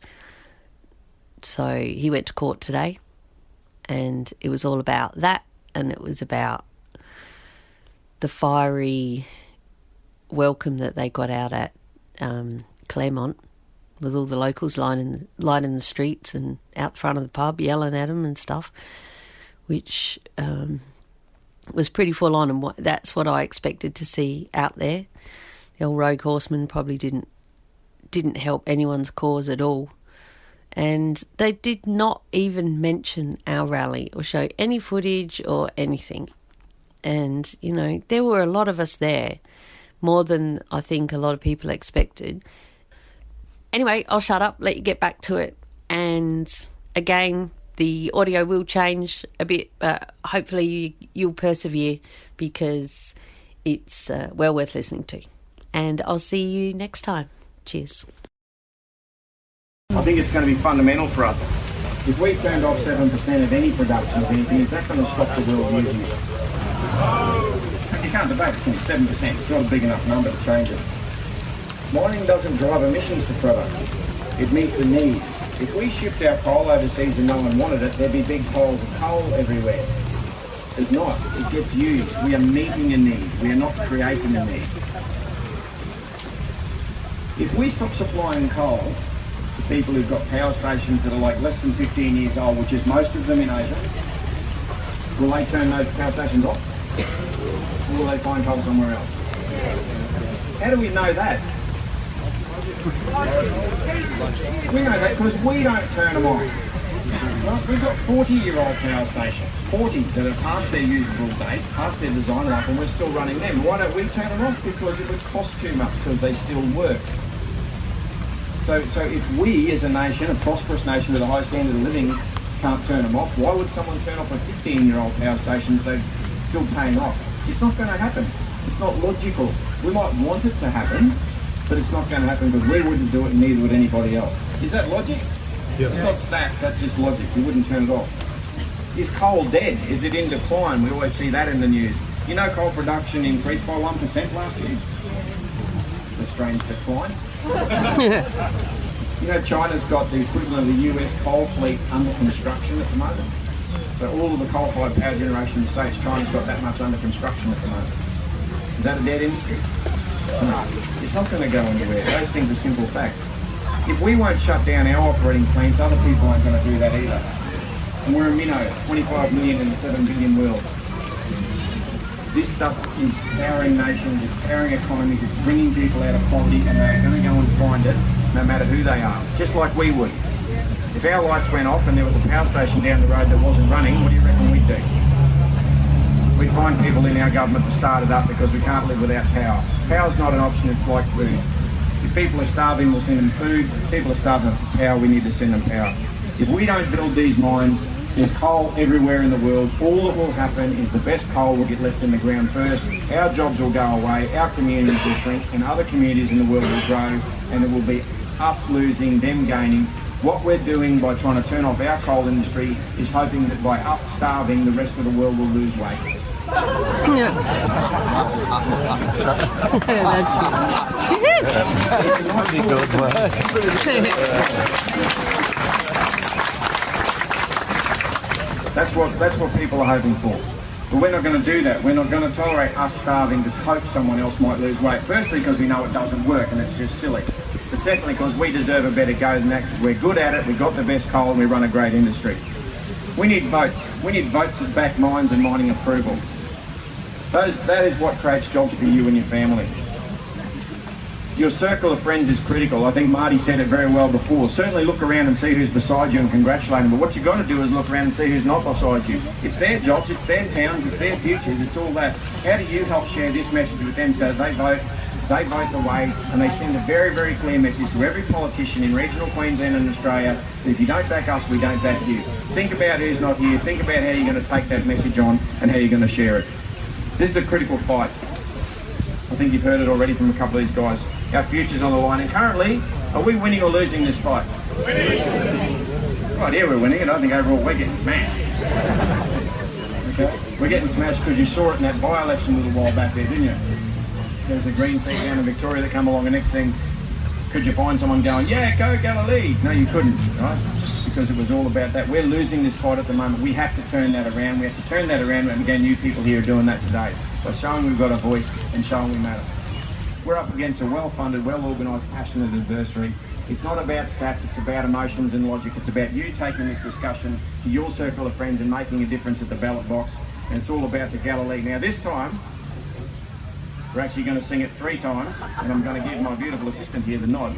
I: So he went to court today and it was all about that, and it was about the fiery welcome that they got out at Claremont, with all the locals lining the streets and out front of the pub yelling at them and stuff, which was pretty full on, and that's what I expected to see out there. The old rogue horseman probably didn't help anyone's cause at all. And they did not even mention our rally or show any footage or anything. And, you know, there were a lot of us there, more than I think a lot of people expected. Anyway, I'll shut up, let you get back to it. And again, the audio will change a bit, but hopefully you'll persevere because it's well worth listening to. And I'll see you next time. Cheers.
B: I think it's going to be fundamental for us. If we turned off 7% of any production of anything, is that going to stop the world using it? You can't debate it, 7%. It's not a big enough number to change it. Mining doesn't drive emissions for product. It meets the need. If we shipped our coal overseas and no one wanted it, there'd be big piles of coal everywhere. It's not. It gets used. We are meeting a need. We are not creating a need. If we stop supplying coal to people who've got power stations that are like less than 15 years old, which is most of them in Asia, will they turn those power stations off? Or will they find coal somewhere else? How do we know that? We know that because we don't turn them off. Well, we've got 40-year-old power stations, 40 that are past their usable date, past their design life, and we're still running them. Why don't we turn them off? Because it would cost too much because they still work. So if we as a nation, a prosperous nation with a high standard of living, can't turn them off, why would someone turn off a 15-year-old power station if they're still paying off? It's not going to happen. It's not logical. We might want it to happen, but it's not going to happen because we wouldn't do it and neither would anybody else. Is that logic? Yeah. It's not stats, that's just logic. You wouldn't turn it off. Is coal dead? Is it in decline? We always see that in the news. You know, coal production increased by 1% last year. It's a strange decline. You know, China's got the equivalent of the US coal fleet under construction at the moment. So all of the coal-fired power generation in the States, China's got that much under construction at the moment. Is that a dead industry? No. It's not going to go anywhere. Those things are simple facts. If we won't shut down our operating plants, other people aren't going to do that either. And we're a minnow, 25 million in a 7 billion world. This stuff is powering nations, it's powering economies, it's bringing people out of poverty, and they're going to go and find it no matter who they are, just like we would. If our lights went off and there was a power station down the road that wasn't running, what do you reckon we'd do? We'd find people in our government to start it up because we can't live without power. Power's not an option, it's like food. If people are starving, we'll send them food. If people are starving for power, we need to send them power. If we don't build these mines, there's coal everywhere in the world. All that will happen is the best coal will get left in the ground first. Our jobs will go away, our communities will shrink, and other communities in the world will grow, and it will be us losing, them gaining. What we're doing by trying to turn off our coal industry is hoping that by us starving, the rest of the world will lose weight.
I: Yeah.
B: That's what people are hoping for. But we're not going to do that. We're not going to tolerate us starving to hope someone else might lose weight. Firstly, because we know it doesn't work and it's just silly. But secondly, because we deserve a better go than that, because we're good at it, we've got the best coal, and we run a great industry. We need votes. We need votes that back mines and mining approval. That is what creates jobs for you and your family. Your circle of friends is critical. I think Marty said it very well before. Certainly look around and see who's beside you and congratulate them. But what you've got to do is look around and see who's not beside you. It's their jobs, it's their towns, it's their futures, it's all that. How do you help share this message with them so they vote the way, and they send a very, very clear message to every politician in regional Queensland and Australia that if you don't back us, we don't back you. Think about who's not here, think about how you're going to take that message on and how you're going to share it. This is a critical fight. I think you've heard it already from a couple of these guys. Our future's on the line, and currently, are we winning or losing this fight? Winning! Right here we're winning, and I think overall we're getting smashed. Okay? We're getting smashed because you saw it in that by-election a little while back there, didn't you? There was a green seat down in Victoria that come along, the next thing, could you find someone going, yeah, go Galilee? No, you couldn't, right? Because it was all about that. We're losing this fight at the moment. We have to turn that around. We have to turn that around, and again, you people here are doing that today. By showing we've got a voice and showing we matter. We're up against a well-funded, well-organised, passionate adversary. It's not about stats, it's about emotions and logic. It's about you taking this discussion to your circle of friends and making a difference at the ballot box. And it's all about the Galilee. Now this time, we're actually going to sing it 3 times, and I'm going to give my beautiful assistant here the nod.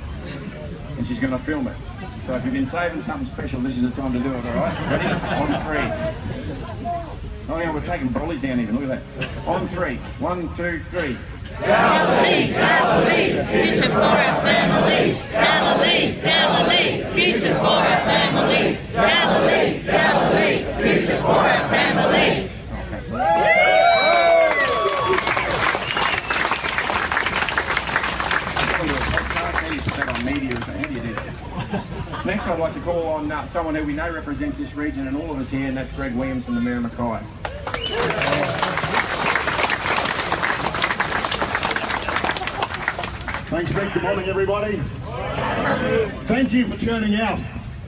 B: And she's going to film it. So if you've been saving something special, this is the time to do it, all right? Ready? On 3. Oh yeah, we're taking brollies down even, look at that. On 3. 1, 2, 3.
D: Galilee, Galilee, future for our families. Galilee, Galilee, future for our families. Galilee, Galilee, future for our families.
B: Next I'd like to call on someone who we know represents this region and all of us here, and that's Greg Williamson, the Mayor of Mackay.
A: Thanks, Mick. Good morning, everybody. Thank you for turning out.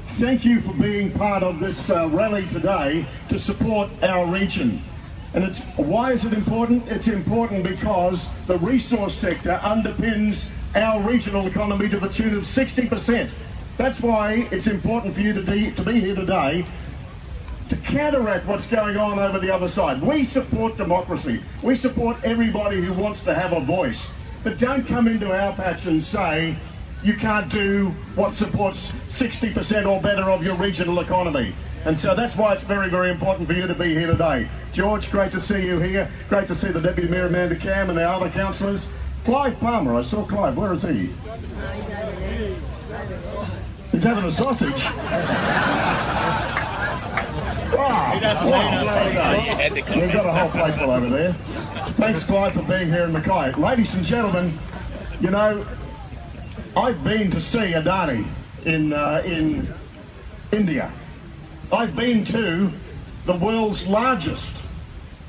A: Thank you for being part of this rally today to support our region. And why is it important? It's important because the resource sector underpins our regional economy to the tune of 60%. That's why it's important for you to be here today to counteract what's going on over the other side. We support democracy. We support everybody who wants to have a voice. But don't come into our patch and say you can't do what supports 60% or better of your regional economy. And so that's why it's very, very important for you to be here today. George, great to see you here. Great to see the Deputy Mayor Amanda Cam and the other councillors. Clive Palmer, I saw Clive. Where is he? He's having a sausage. We've got a whole plate full over there. Thanks, Clive, for being here in Mackay. Ladies and gentlemen, you know, I've been to see Adani in India. I've been to the world's largest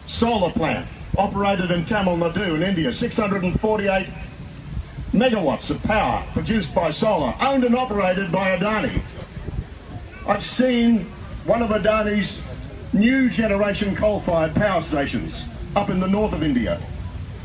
A: solar plant, operated in Tamil Nadu in India, 648 megawatts of power produced by solar, owned and operated by Adani. I've seen one of Adani's new generation coal-fired power stations up in the north of India.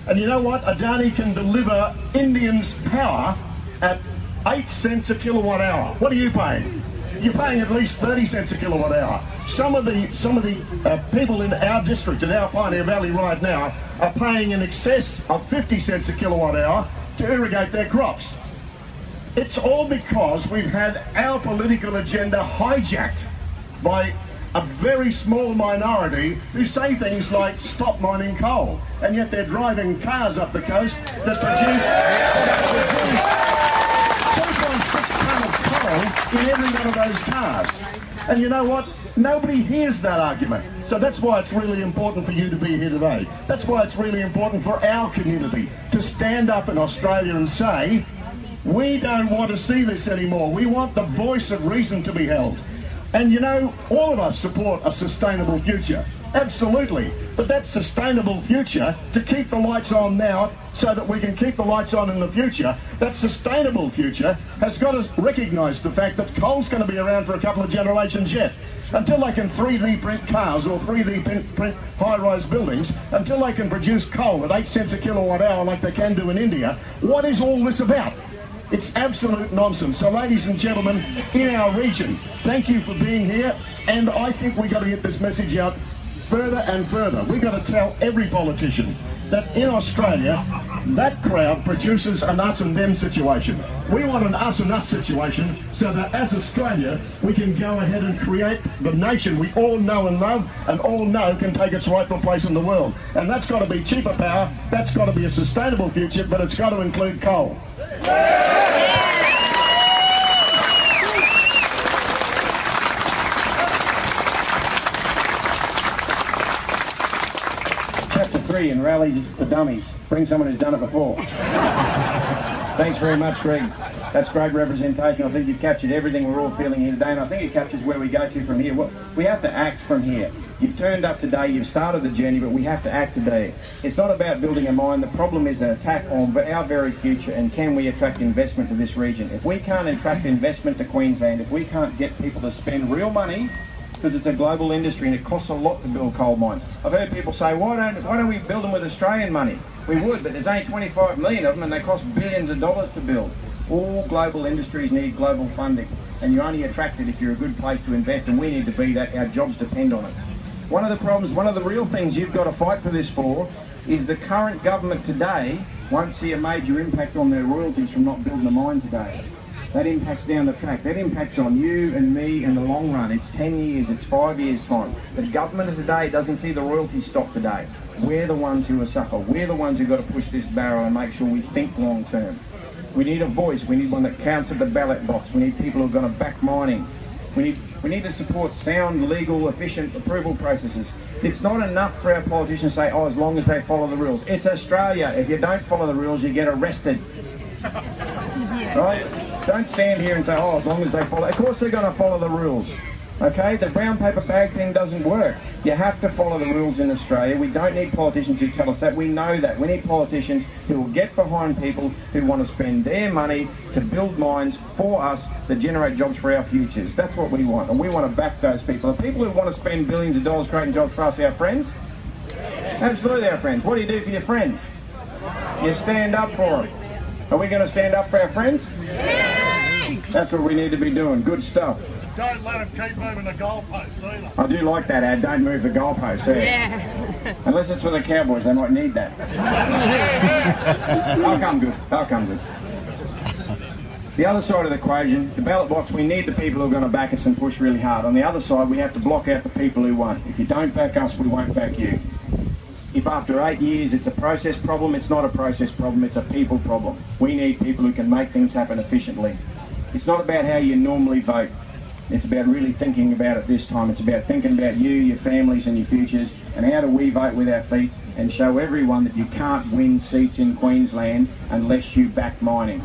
A: And you know what? Adani can deliver Indians power at 8 cents a kilowatt hour. What are you paying? You're paying at least 30 cents a kilowatt hour. Some of the people in our district, in our Pioneer Valley right now, are paying in excess of 50 cents a kilowatt hour to irrigate their crops. It's all because we've had our political agenda hijacked by a very small minority who say things like stop mining coal, and yet they're driving cars up the coast that produce 2.6 tonne of coal in every one of those cars. And you know what? Nobody hears that argument. So that's why it's really important for you to be here today. That's why it's really important for our community to stand up in Australia and say, we don't want to see this anymore. We want the voice of reason to be held. And you know, all of us support a sustainable future. Absolutely. But that sustainable future, to keep the lights on now so that we can keep the lights on in the future, that sustainable future has got to recognise the fact that coal's going to be around for a couple of generations yet. Until they can 3D print cars or 3D print high-rise buildings, until they can produce coal at 8 cents a kilowatt hour like they can do in India, what is all this about? It's absolute nonsense. So ladies and gentlemen, in our region, thank you for being here, and I think we've got to get this message out further and further. We've got to tell every politician that in Australia, that crowd produces an us and them situation. We want an us and us situation so that as Australia, we can go ahead and create the nation we all know and love and all know can take its rightful place in the world. And that's got to be cheaper power, that's got to be a sustainable future, but it's got to include coal.
B: Chapter 3 in Rally for Dummies. Bring someone who's done it before. Thanks very much, Greg. That's great representation. I think you've captured everything we're all feeling here today, and I think it captures where we go to from here. Well, we have to act from here. You've turned up today, you've started the journey, but we have to act today. It's not about building a mine. The problem is an attack on our very future, and can we attract investment to this region? If we can't attract investment to Queensland, if we can't get people to spend real money, because it's a global industry and it costs a lot to build coal mines. I've heard people say, why don't we build them with Australian money? We would, but there's only 25 million of them and they cost billions of dollars to build. All global industries need global funding, and you're only attracted if you're a good place to invest, and we need to be that. Our jobs depend on it. One of the problems, one of the real things you've got to fight for this for is the current government today won't see a major impact on their royalties from not building a mine today. That impacts down the track. That impacts on you and me in the long run. It's 10 years, it's 5 years' time. The government of today doesn't see the royalties stop today. We're the ones who are suffer. We're the ones who've got to push this barrel and make sure we think long term. We need a voice. We need one that counts at the ballot box. We need people who are going to back mining. We need to support sound, legal, efficient approval processes. It's not enough for our politicians to say, oh, as long as they follow the rules. It's Australia. If you don't follow the rules, you get arrested. Right? Don't stand here and say, oh, as long as they follow. Of course they're going to follow the rules. Okay? The brown paper bag thing doesn't work. You have to follow the rules in Australia. We don't need politicians who tell us that. We know that. We need politicians who will get behind people who want to spend their money to build mines for us that generate jobs for our futures. That's what we want. And we want to back those people. The people who want to spend billions of dollars creating jobs for us, our friends? Absolutely, our friends. What do you do for your friends? You stand up for them. Are we going to stand up for our friends? That's what we need to be doing. Good stuff.
G: Don't let them keep moving the goalposts either.
B: I do like that ad. Don't move the goalposts. Yeah. Unless it's for the Cowboys, they might need that. I'll come good. I'll come good. The other side of the equation, the ballot box, we need the people who are going to back us and push really hard. On the other side, we have to block out the people who won't. If you don't back us, we won't back you. If after 8 years it's a process problem, it's not a process problem, it's a people problem. We need people who can make things happen efficiently. It's not about how you normally vote. It's about really thinking about it this time. It's about thinking about you, your families and your futures, and how do we vote with our feet and show everyone that you can't win seats in Queensland unless you back mining.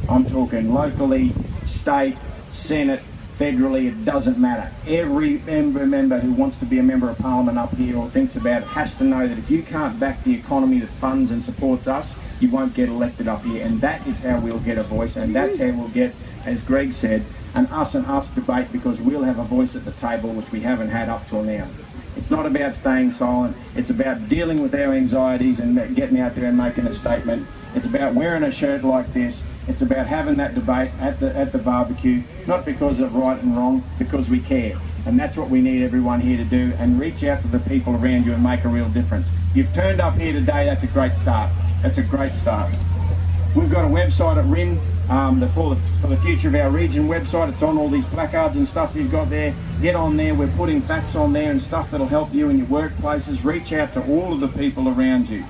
B: I'm talking locally, state, Senate, federally, it doesn't matter. Every member who wants to be a member of parliament up here or thinks about it has to know that if you can't back the economy that funds and supports us, you won't get elected up here. And that is how we'll get a voice, and that's how we'll get, as Greg said, an us and us debate, because we'll have a voice at the table which we haven't had up till now. It's not about staying silent. It's about dealing with our anxieties and getting out there and making a statement. It's about wearing a shirt like this. It's about having that debate at the barbecue, not because of right and wrong, because we care. And that's what we need everyone here to do, and reach out to the people around you and make a real difference. You've turned up here today, that's a great start. That's a great start. We've got a website at RIN, for the Future of Our Region website. It's on all these placards and stuff you've got there. Get on there, we're putting facts on there and stuff that'll help you in your workplaces. Reach out to all of the people around you.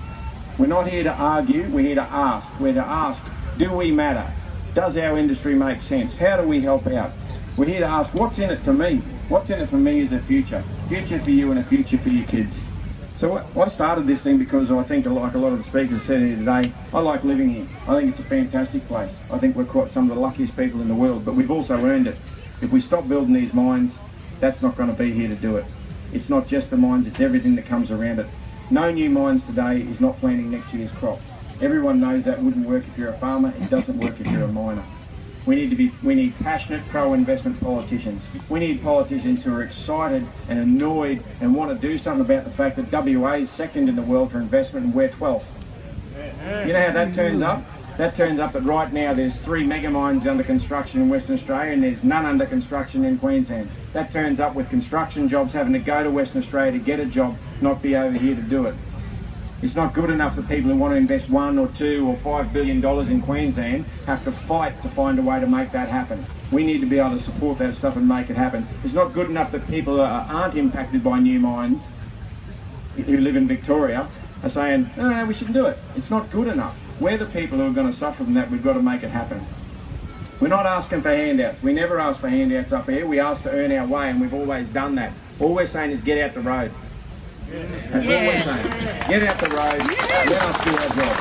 B: We're not here to argue, we're here to ask. We're to ask, do we matter? Does our industry make sense? How do we help out? We're here to ask, what's in it for me? What's in it for me is a future. Future for you and a future for your kids. So I started this thing because I think, like a lot of the speakers said here today, I like living here. I think it's a fantastic place. I think we're quite some of the luckiest people in the world, but we've also earned it. If we stop building these mines, that's not going to be here to do it. It's not just the mines, it's everything that comes around it. No new mines today is not planting next year's crop. Everyone knows that wouldn't work if you're a farmer, it doesn't work if you're a miner. We need passionate pro-investment politicians. We need politicians who are excited and annoyed and want to do something about the fact that WA is second in the world for investment and we're 12th. You know how that turns up? That turns up that right now there's 3 mega mines under construction in Western Australia and there's none under construction in Queensland. That turns up with construction jobs having to go to Western Australia to get a job, not be over here to do it. It's not good enough that people who want to invest $1 or $2 or $5 billion in Queensland have to fight to find a way to make that happen. We need to be able to support that stuff and make it happen. It's not good enough that people aren't impacted by new mines who live in Victoria are saying, no, we shouldn't do it. It's not good enough. We're the people who are going to suffer from that. We've got to make it happen. We're not asking for handouts. We never ask for handouts up here. We ask to earn our way, and we've always done that. All we're saying is get out the road. That's all we're saying. Get out the road, let us do our job.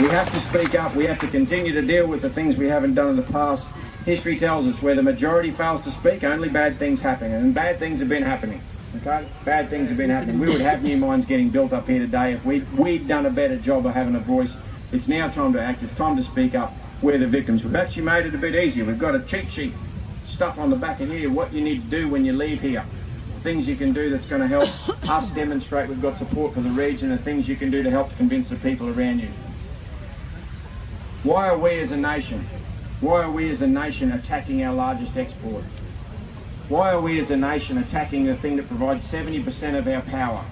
B: We have to speak up, we have to continue to deal with the things we haven't done in the past. History tells us where the majority fails to speak, only bad things happen, and bad things have been happening. Okay? Bad things have been happening. We would have new mines getting built up here today if we'd done a better job of having a voice. It's now time to act, it's time to speak up. We're the victims. We've actually made it a bit easier. We've got a cheat sheet. Stuff on the back of here, what you need to do when you leave here. Things you can do that's going to help us demonstrate we've got support for the region, and things you can do to help convince the people around you. Why are we as a nation attacking our largest export? Why are we as a nation attacking the thing that provides 70% of our power?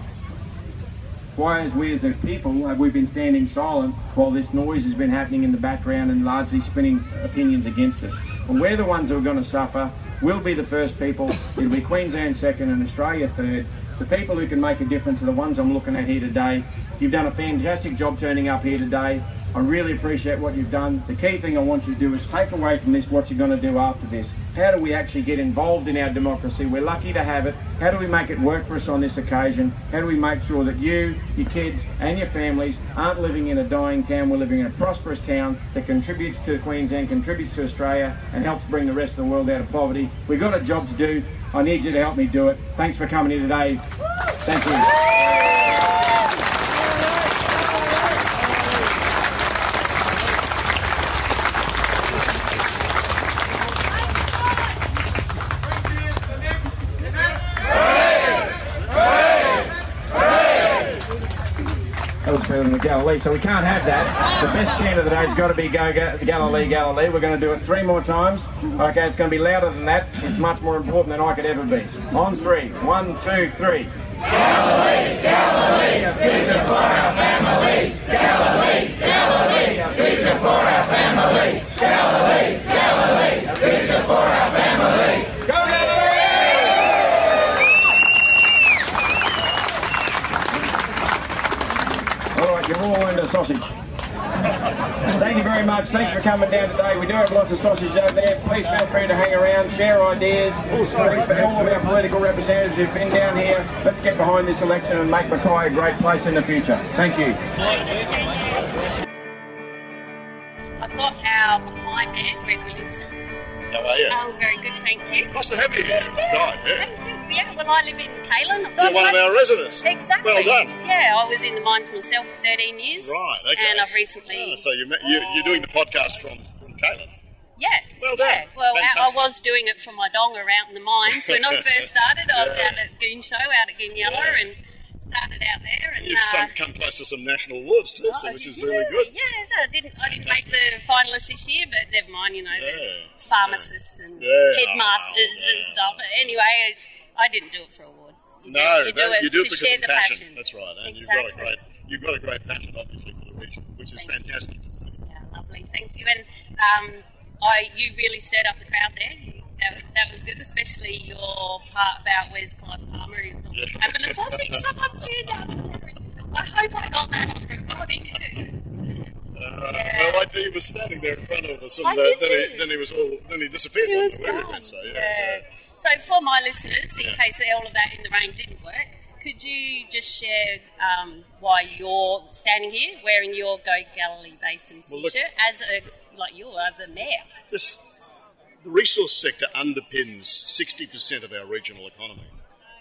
B: Why, as we as a people, have we been standing silent while this noise has been happening in the background and largely spinning opinions against us? Well, we're the ones who are going to suffer. We'll be the first people. It'll be Queensland second and Australia third. The people who can make a difference are the ones I'm looking at here today. You've done a fantastic job turning up here today. I really appreciate what you've done. The key thing I want you to do is take away from this what you're going to do after this. How do we actually get involved in our democracy? We're lucky to have it. How do we make it work for us on this occasion? How do we make sure that you, your kids and your families aren't living in a dying town? We're living in a prosperous town that contributes to Queensland, contributes to Australia and helps bring the rest of the world out of poverty. We've got a job to do. I need you to help me do it. Thanks for coming here today. Thank you. In the Galilee, so we can't have that. The best chant of the day has got to be Go Galilee, Galilee. We're going to do it 3 more times. Okay, it's going to be louder than that. It's much more important than I could ever be. On 3. 1, 2, 3.
D: Galilee, Galilee, a future for our families. Galilee, Galilee, a future for our families. Galilee, Galilee, a future for our families.
B: Go Galilee! All right, you've all earned a sausage. Thank you very much. Thanks for coming down today. We do have lots of sausage over there. Please feel free to hang around, share ideas. Thanks for all of our political representatives who've been down here. Let's get behind this election and make Mackay a great place in the future. Thank you.
C: I've got our Mackay Mayor Greg Williamson.
J: How are you?
C: Oh, very good, thank you.
J: Nice to have you here. God, yeah.
C: Thank you. Yeah, well, I live in Kaylin.
J: You're one of our residents.
C: Exactly.
J: Well done.
C: Yeah, I was in the mines myself for 13 years.
J: Right, okay.
C: And I've recently...
J: So you're doing the podcast from Kaylin?
C: Yeah.
J: Well done.
C: Yeah. Well, I
J: Fantastic.
C: was doing it from my donga out in the mines. When I first started, I was out at Goon Show, out at Goonyella, and started out there. And
J: you've come close to some national awards too, which is really good.
C: Yeah, no, I didn't make the finalists this year, but never mind. There's pharmacists and headmasters and stuff. But anyway, I didn't do it for awards. You do it
J: because
C: share
J: of
C: the
J: passion. That's right, and
C: exactly.
J: you've got a great passion, obviously, for the region, which is fantastic to see.
C: Yeah, lovely. Thank you. And you really stirred up the crowd there. That was good, especially your part about where's Clive Palmer and all the fabulous. I see someone said that. I hope I got that recording.
J: Well, he was standing there in front of us, and then he disappeared.
C: He was gone. So for my listeners, in case all of that in the rain didn't work, could you just share why you're standing here wearing your Go Galilee Basin T-shirt you are the mayor?
J: The resource sector underpins 60% of our regional economy.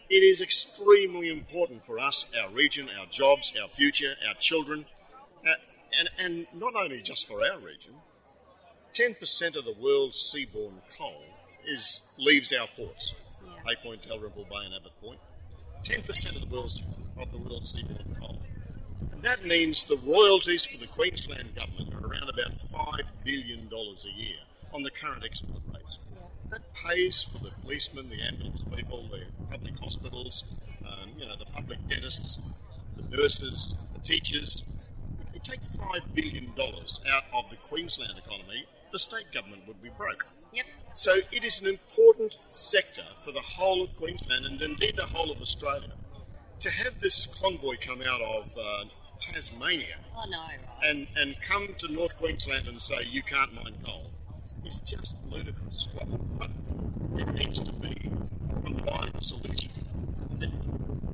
J: It is extremely important for us, our region, our jobs, our future, our children, and not only just for our region. 10% of the world's seaborne coal leaves our ports, Hay Point, Dalrymple Bay and Abbott Point. 10% of the world's seaborne coal. And that means the royalties for the Queensland government are around about $5 billion a year on the current export rates. That pays for the policemen, the ambulance people, the public hospitals, the public dentists, the nurses, the teachers. If you take $5 billion out of the Queensland economy, the state government would be broke.
C: Yep.
J: So it is an important sector for the whole of Queensland and indeed the whole of Australia. To have this convoy come out of Tasmania and come to North Queensland and say you can't mine coal is just ludicrous. But it needs to be a combined solution.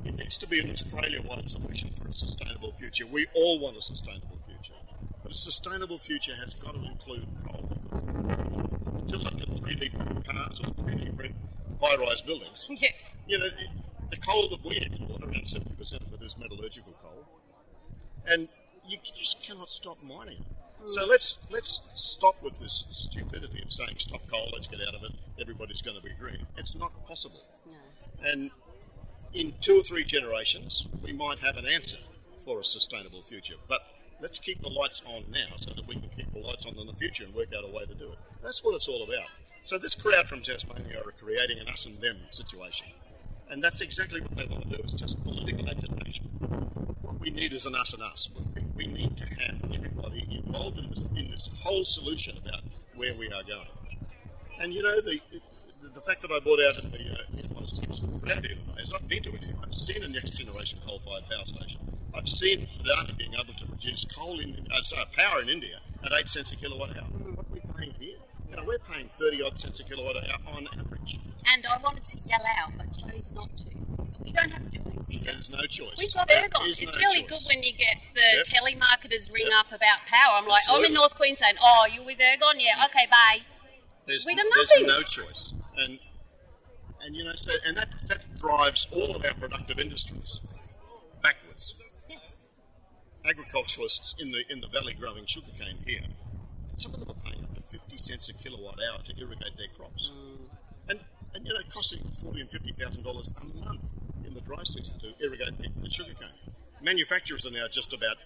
J: It needs to be an Australia-wide solution for a sustainable future. We all want a sustainable future. But a sustainable future has got to include coal. To look at 3D print cars or 3D print high-rise buildings. The coal that we export, around 70% of it is metallurgical coal. And you just cannot stop mining it. So let's stop with this stupidity of saying stop coal, let's get out of it, everybody's going to be green. It's not possible.
C: No.
J: And in 2 or 3 generations, we might have an answer for a sustainable future. But let's keep the lights on now so that we can keep the lights on in the future and work out a way to do it. That's what it's all about. So this crowd from Tasmania are creating an us and them situation. And that's exactly what they want to do. It's just political agitation. What we need is an us and us. We need to have everybody involved in this whole solution about where we are going. And the fact that I brought out in the crowd here today is I've been to it. I've seen a next generation coal-fired power station. I've seen Adani being able to produce power in India at 8 cents a kilowatt hour. What are we paying here? We're paying 30-odd cents a kilowatt hour on average.
C: And I wanted to yell out, but chose not to. We don't have a choice either.
J: There's no choice.
C: We've got ergon. It's really good when you get the telemarketers ring up about power. I'm like, I'm in North Queensland. Oh, you with ergon? Yeah. Okay, bye.
J: There's
C: nothing.
J: No choice. And that drives all of our productive industries backwards.
C: Yes.
J: Agriculturalists in the valley growing sugarcane here, some of them are paying up to 50 cents a kilowatt hour to irrigate their crops. And costing $40,000 and $50,000 a month in the dry season to irrigate the sugarcane. Manufacturers are now just about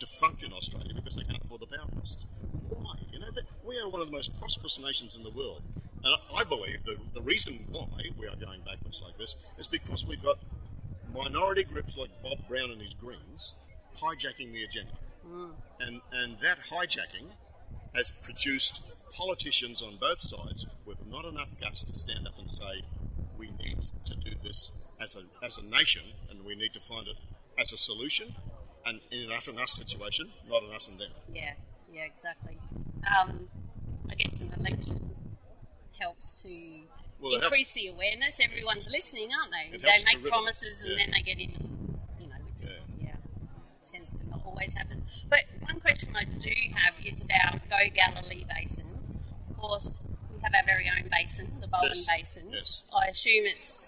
J: defunct in Australia because they can't afford the power costs. Why? We are one of the most prosperous nations in the world. And I believe the reason why we are going backwards like this is because we've got minority groups like Bob Browne and his Greens hijacking the agenda. And that hijacking has produced politicians on both sides with not enough guts to stand up and say we need to do this as a nation and we need to find it as a solution and in an us and us situation, not an us and them.
C: Yeah, exactly. I guess an election helps to increase the awareness. Everyone's listening, aren't they? They make promises and then they get in, which tends to not always happen. But one question I do have is about Go Galilee Basin. Of course, we have our very own basin, the Bowen Basin.
J: Yes.
C: I assume it's,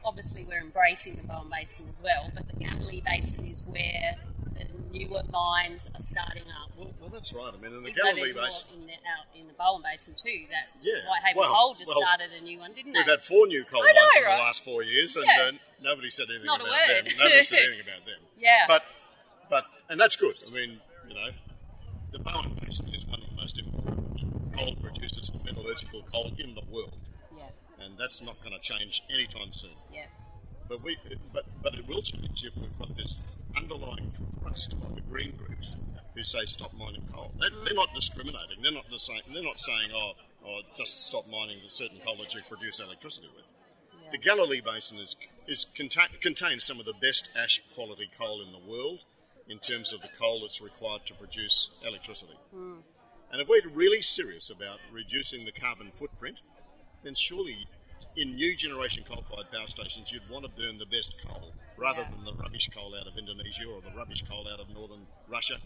C: obviously we're embracing the Bowen Basin as well, but the Galilee Basin is where the newer mines are starting up.
J: Well, that's right. I mean, in the
C: Even though
J: Galilee
C: there's
J: Basin,
C: more out in the Bowen Basin too. That
J: Yeah.
C: Whitehaven
J: Well,
C: Coal just
J: well,
C: started a new one, didn't they?
J: we've had 4 new coal
C: I know,
J: mines in the
C: right?
J: last 4 years, and
C: Yeah.
J: nobody said anything
C: Not a
J: about
C: word.
J: them. Nobody said anything about them.
C: Yeah.
J: But and that's good. I mean, you know, the Bowen Basin is one of the most important coal producers for metallurgical coal in the world,
C: Yeah.
J: and that's not going to change anytime soon.
C: Yeah.
J: But it will change if we've got this underlying thrust by the green groups who say stop mining coal. They're not discriminating. They're not saying oh just stop mining the certain coal that you produce electricity with.
C: Yeah.
J: The Galilee Basin contains some of the best ash quality coal in the world in terms of the coal that's required to produce electricity. And if we're really serious about reducing the carbon footprint, then surely in new generation coal-fired power stations, you'd want to burn the best coal rather than the rubbish coal out of Indonesia or the rubbish coal out of northern Russia.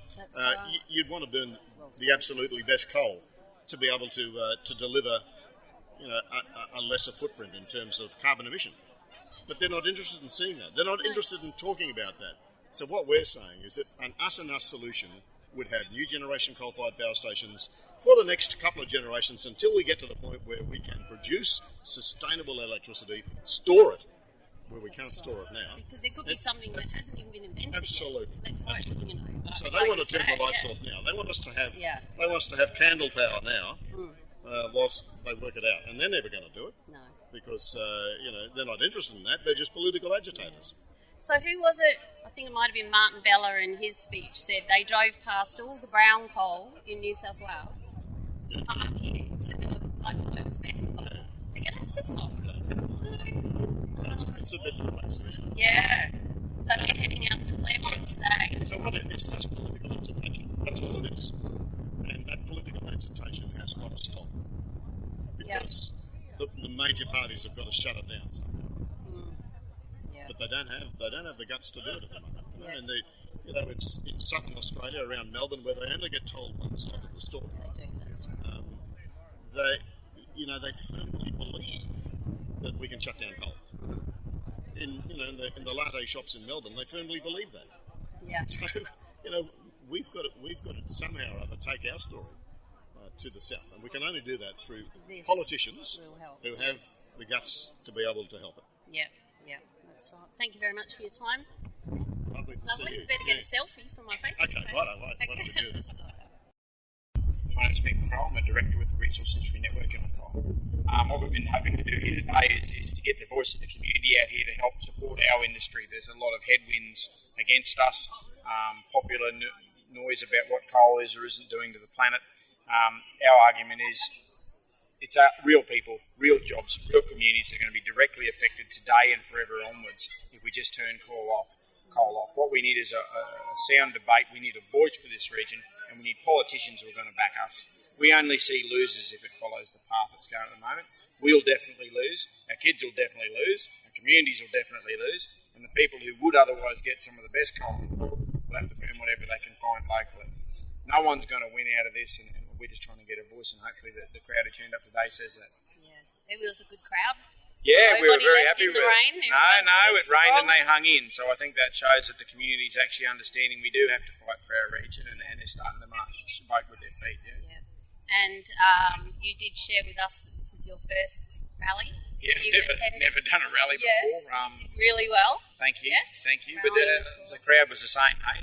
J: You'd want to burn the absolutely best coal to be able to deliver, a lesser footprint in terms of carbon emission. But they're not interested in seeing that. They're not interested in talking about that. So what we're saying is that an us and us solution would have new generation coal-fired power stations for the next couple of generations until we get to the point where we can produce sustainable electricity, store it where we can't store it now.
C: Because it could be something that hasn't even been invented.
J: Absolutely.
C: Yet. Let's hope,
J: So they want to turn the lights off now. They want us to have they want us to have candle power now whilst they work it out. And they're never going to do it.
C: No.
J: Because they're not interested in that. They're just political agitators.
C: So who was it? I think it might have been Martin Bella in his speech said they drove past all the brown coal in New South Wales to park here to do like world's best coal to get us to stop.
J: It's a bit complex.
C: Yeah. So they're heading out to Claremont today.
J: So it's just political agitation. That's all it is. And that political agitation has got to stop. Because the major parties have got to shut it down. But they don't have the guts to do it at the moment. And it's in southern Australia, around Melbourne, where they only get told one stop at the store.
C: They do. That's right.
J: They firmly believe that we can shut down coal. In the latte shops in Melbourne, they firmly believe that.
C: Yeah.
J: So we've got to somehow or other take our story to the south, and we can only do that through politicians who have the guts to be able to help it.
C: Yeah. That's right. Thank you very much for your time.
J: Lovely to see you.
C: We better get a selfie for my Facebook page.
J: Why don't we do this?
B: My name's Mick Crowe. I'm a director with the Resource Industry Network in Macau. What we've been hoping to do here today is to get the voice of the community out here to help support our industry. There's a lot of headwinds against us, popular noise about what coal is or isn't doing to the planet. Our argument is it's real people, real jobs, real communities that are going to be directly affected today and forever onwards if we just turn coal off. What we need is a sound debate. We need a voice for this region, and we need politicians who are going to back us. We only see losers if it follows the path it's going at the moment. We'll definitely lose. Our kids will definitely lose. Our communities will definitely lose. And the people who would otherwise get some of the best coal will have to burn whatever they can find locally. No one's going to win out of this, and we're just trying to get a voice, and hopefully the crowd who turned up today says that.
C: Yeah, it was a good crowd.
B: Yeah, we were very happy with it. No, it rained and they hung in, so I think that shows that the community is actually understanding we do have to fight for our region, and they're starting to march with their feet. Yeah.
C: And you did share with us that this is your first rally.
B: Yeah, never done a rally before.
C: You did really well.
B: Thank you,
C: yes.
B: Thank you. But the crowd was the same. Hey,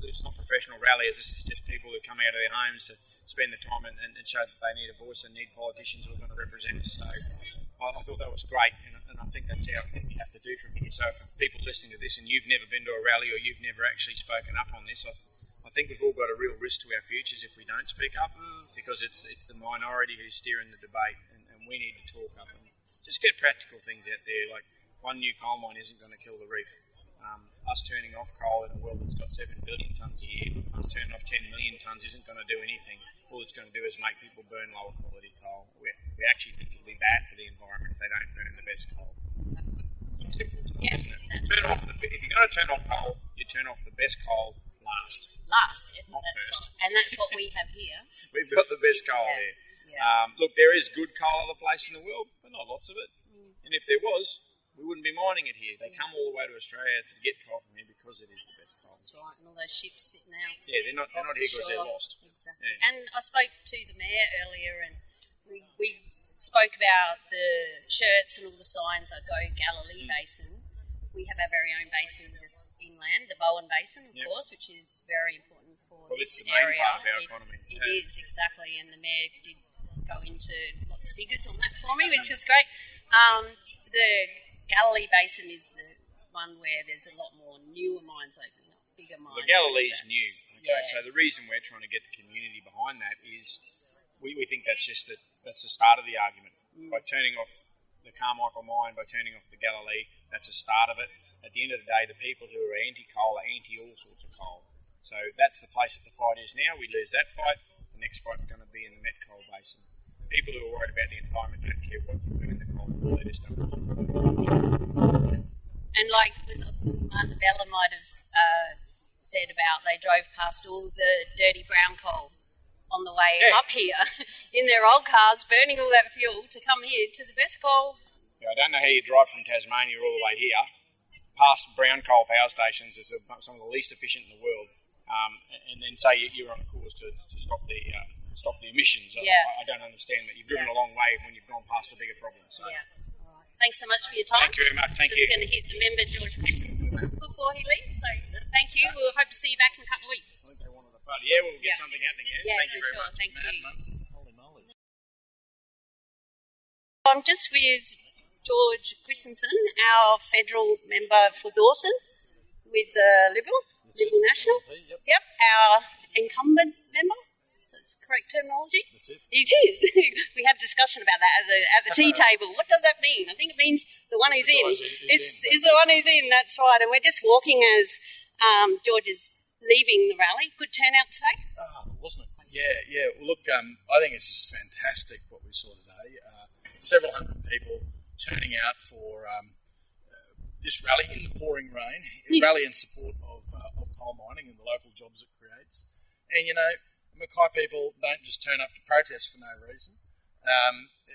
B: it's not professional rallies. This is just people who come out of their homes to spend the time and show that they need a voice and need politicians who are going to represent us. So I thought that was great, and I think that's how you have to do from here. So for people listening to this and you've never been to a rally or you've never actually spoken up on this, I think we've all got a real risk to our futures if we don't speak up, because it's the minority who's steering the debate, and we need to talk up and just get practical things out there. Like, one new coal mine isn't going to kill the reef. Us turning off coal in a world that's got 7 billion tonnes a year, us turning off 10 million tonnes isn't going to do anything. All it's going to do is make people burn lower quality coal. We actually think it'll be bad for the environment if they don't burn the best coal. It's not simple, isn't it? If you're going to turn off coal, you turn off the best coal last.
C: Not first. Right. And that's what we have here.
B: We've got the best coal here. Yeah. Look, there is good coal other places in the world, but not lots of it. And if there was, we wouldn't be mining it here. They come all the way to Australia to get coal from here because because it is the best coal.
C: That's right, and all those ships sitting out.
B: Yeah, they're not here because they're lost.
C: Exactly.
B: Yeah.
C: And I spoke to the mayor earlier, and we spoke about the shirts and all the signs that go Galilee Basin. We have our very own basin just inland, the Bowen Basin, of course, which is very important for this
B: it's the main
C: area.
B: part of our economy.
C: It is, exactly, and the mayor did go into lots of figures on that for me, which was great. The Galilee Basin is the one where there's a lot more newer mines opening up, bigger mines.
B: The Galilee's new. Okay,
C: Yeah.
B: so the reason we're trying to get the community behind that is we think that's the start of the argument. By turning off the Carmichael mine, by turning off the Galilee, that's a start of it. At the end of the day, the people who are anti-coal are anti all sorts of coal. So that's the place that the fight is now. We lose that fight, the next fight's going to be in the met coal basin. People who are worried about the environment don't care what you put in the coal, they just don't.
C: And like with Martin Bella might have said about, they drove past all the dirty brown coal on the way up here in their old cars, burning all that fuel to come here to the best coal.
B: Yeah, I don't know how you drive from Tasmania all the way here, past brown coal power stations, it's some of the least efficient in the world, and then say you're on a course to stop the emissions.
C: Yeah.
B: I don't understand that. You've driven a long way when you've gone past a bigger problem. So.
C: Yeah. All right. Thanks so much for your time.
B: Thank you very much. Thank you.
C: Just going to hit the member George Christensen before he leaves. So thank you. We'll hope to see you back in a couple of weeks.
B: I think they wanted a photo. Yeah, we'll get something happening.
C: Yeah,
B: Thank you
C: for
B: very
C: sure.
B: much.
C: Thank you.
B: Mumzie. Holy moly.
C: I'm just with George Christensen, our federal member for Dawson, with the Liberals, Liberal National. Yep, our incumbent member. So it's correct terminology.
K: That's it.
C: It is. We had a discussion about that at the tea table. What does that mean? I think it means the one who's in. It's the one who's in. That's right. And we're just walking as George is leaving the rally. Good turnout today.
K: Wasn't it? Yeah. Well, look, I think it's just fantastic what we saw today. Several hundred people turning out for this rally in the pouring rain, rally in support of coal mining and the local jobs it creates. And, you know, Mackay people don't just turn up to protest for no reason,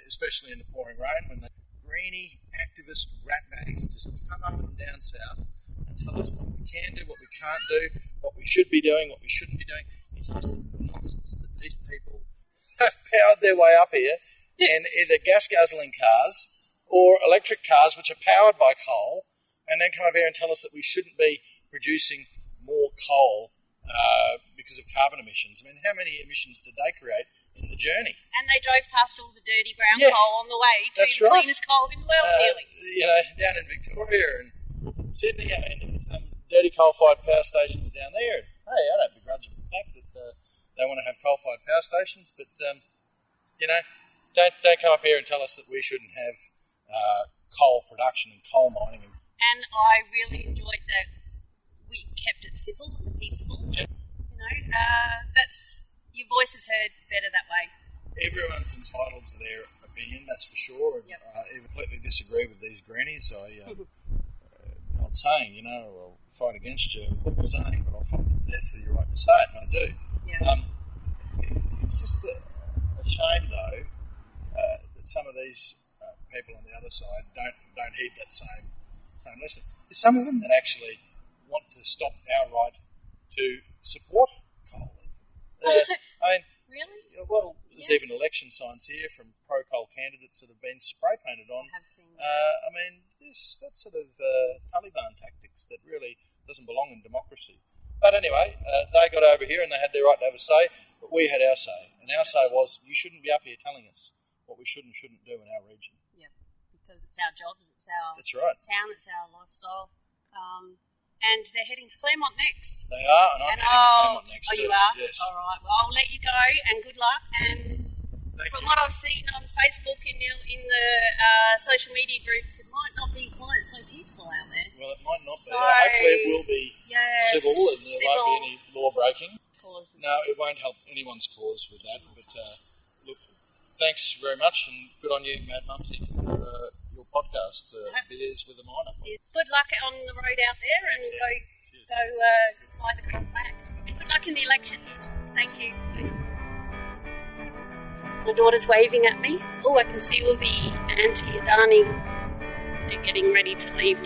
K: especially in the pouring rain when the greeny activist ratbags just come up from down south and tell us what we can do, what we can't do, what we should be doing, what we shouldn't be doing. It's just nonsense that these people have powered their way up here in either gas-guzzling cars or electric cars which are powered by coal, and then come up here and tell us that we shouldn't be producing more coal because of carbon emissions. I mean, how many emissions did they create in the journey?
C: And they drove past all the dirty brown coal on the way to the cleanest coal in the world, nearly.
K: You know, down in Victoria and Sydney, I mean, there's some dirty coal-fired power stations down there. Hey, I don't begrudge them the fact that they want to have coal-fired power stations, but, you know, don't come up here and tell us that we shouldn't have coal production and coal mining.
C: And I really enjoyed that we kept it civil and peaceful.
K: Yep.
C: You know, that's, your voice is heard better that way.
K: Everyone's entitled to their opinion, that's for sure. And, I completely disagree with these greenies. I'm not saying, you know, I'll fight against you with what you're saying, but I'll fight to death for your right to say it, and I do.
C: Yeah.
K: It's just a shame, though, that some of these people on the other side don't heed that same lesson. There's some of them that actually want to stop our right to support coal. I mean,
C: really?
K: Well, there's even election signs here from pro-coal candidates that have been spray painted on.
C: I have seen that.
K: I mean, that's sort of Taliban tactics that really doesn't belong in democracy. But anyway, they got over here and they had their right to have a say, but we had our say. And our say was, you shouldn't be up here telling us what we should and shouldn't do in our region.
C: Yeah, because it's our jobs, it's our
K: That's right.
C: town, it's our lifestyle. And they're heading to Claremont next.
K: They are, and I'm heading to Claremont next.
C: Oh,
K: too.
C: you are?
K: Yes.
C: All right. Well, I'll let you go, and good luck. And from what I've seen on Facebook in the social media groups, it might not be quite so peaceful out there.
K: Well, it might not be.
C: So,
K: hopefully it will be civil and there won't be any law breaking.
C: Causes.
K: No, it won't help anyone's cause with that. But look, thanks very much, and good on you, Mad Mumzie, for your podcast, Beers with a Miner.
C: It's good luck on the road out there, and go fly the green flag. Good luck in the election. Thank you. My daughter's waving at me. Oh, I can see all the anti-Adani. They're getting ready to leave.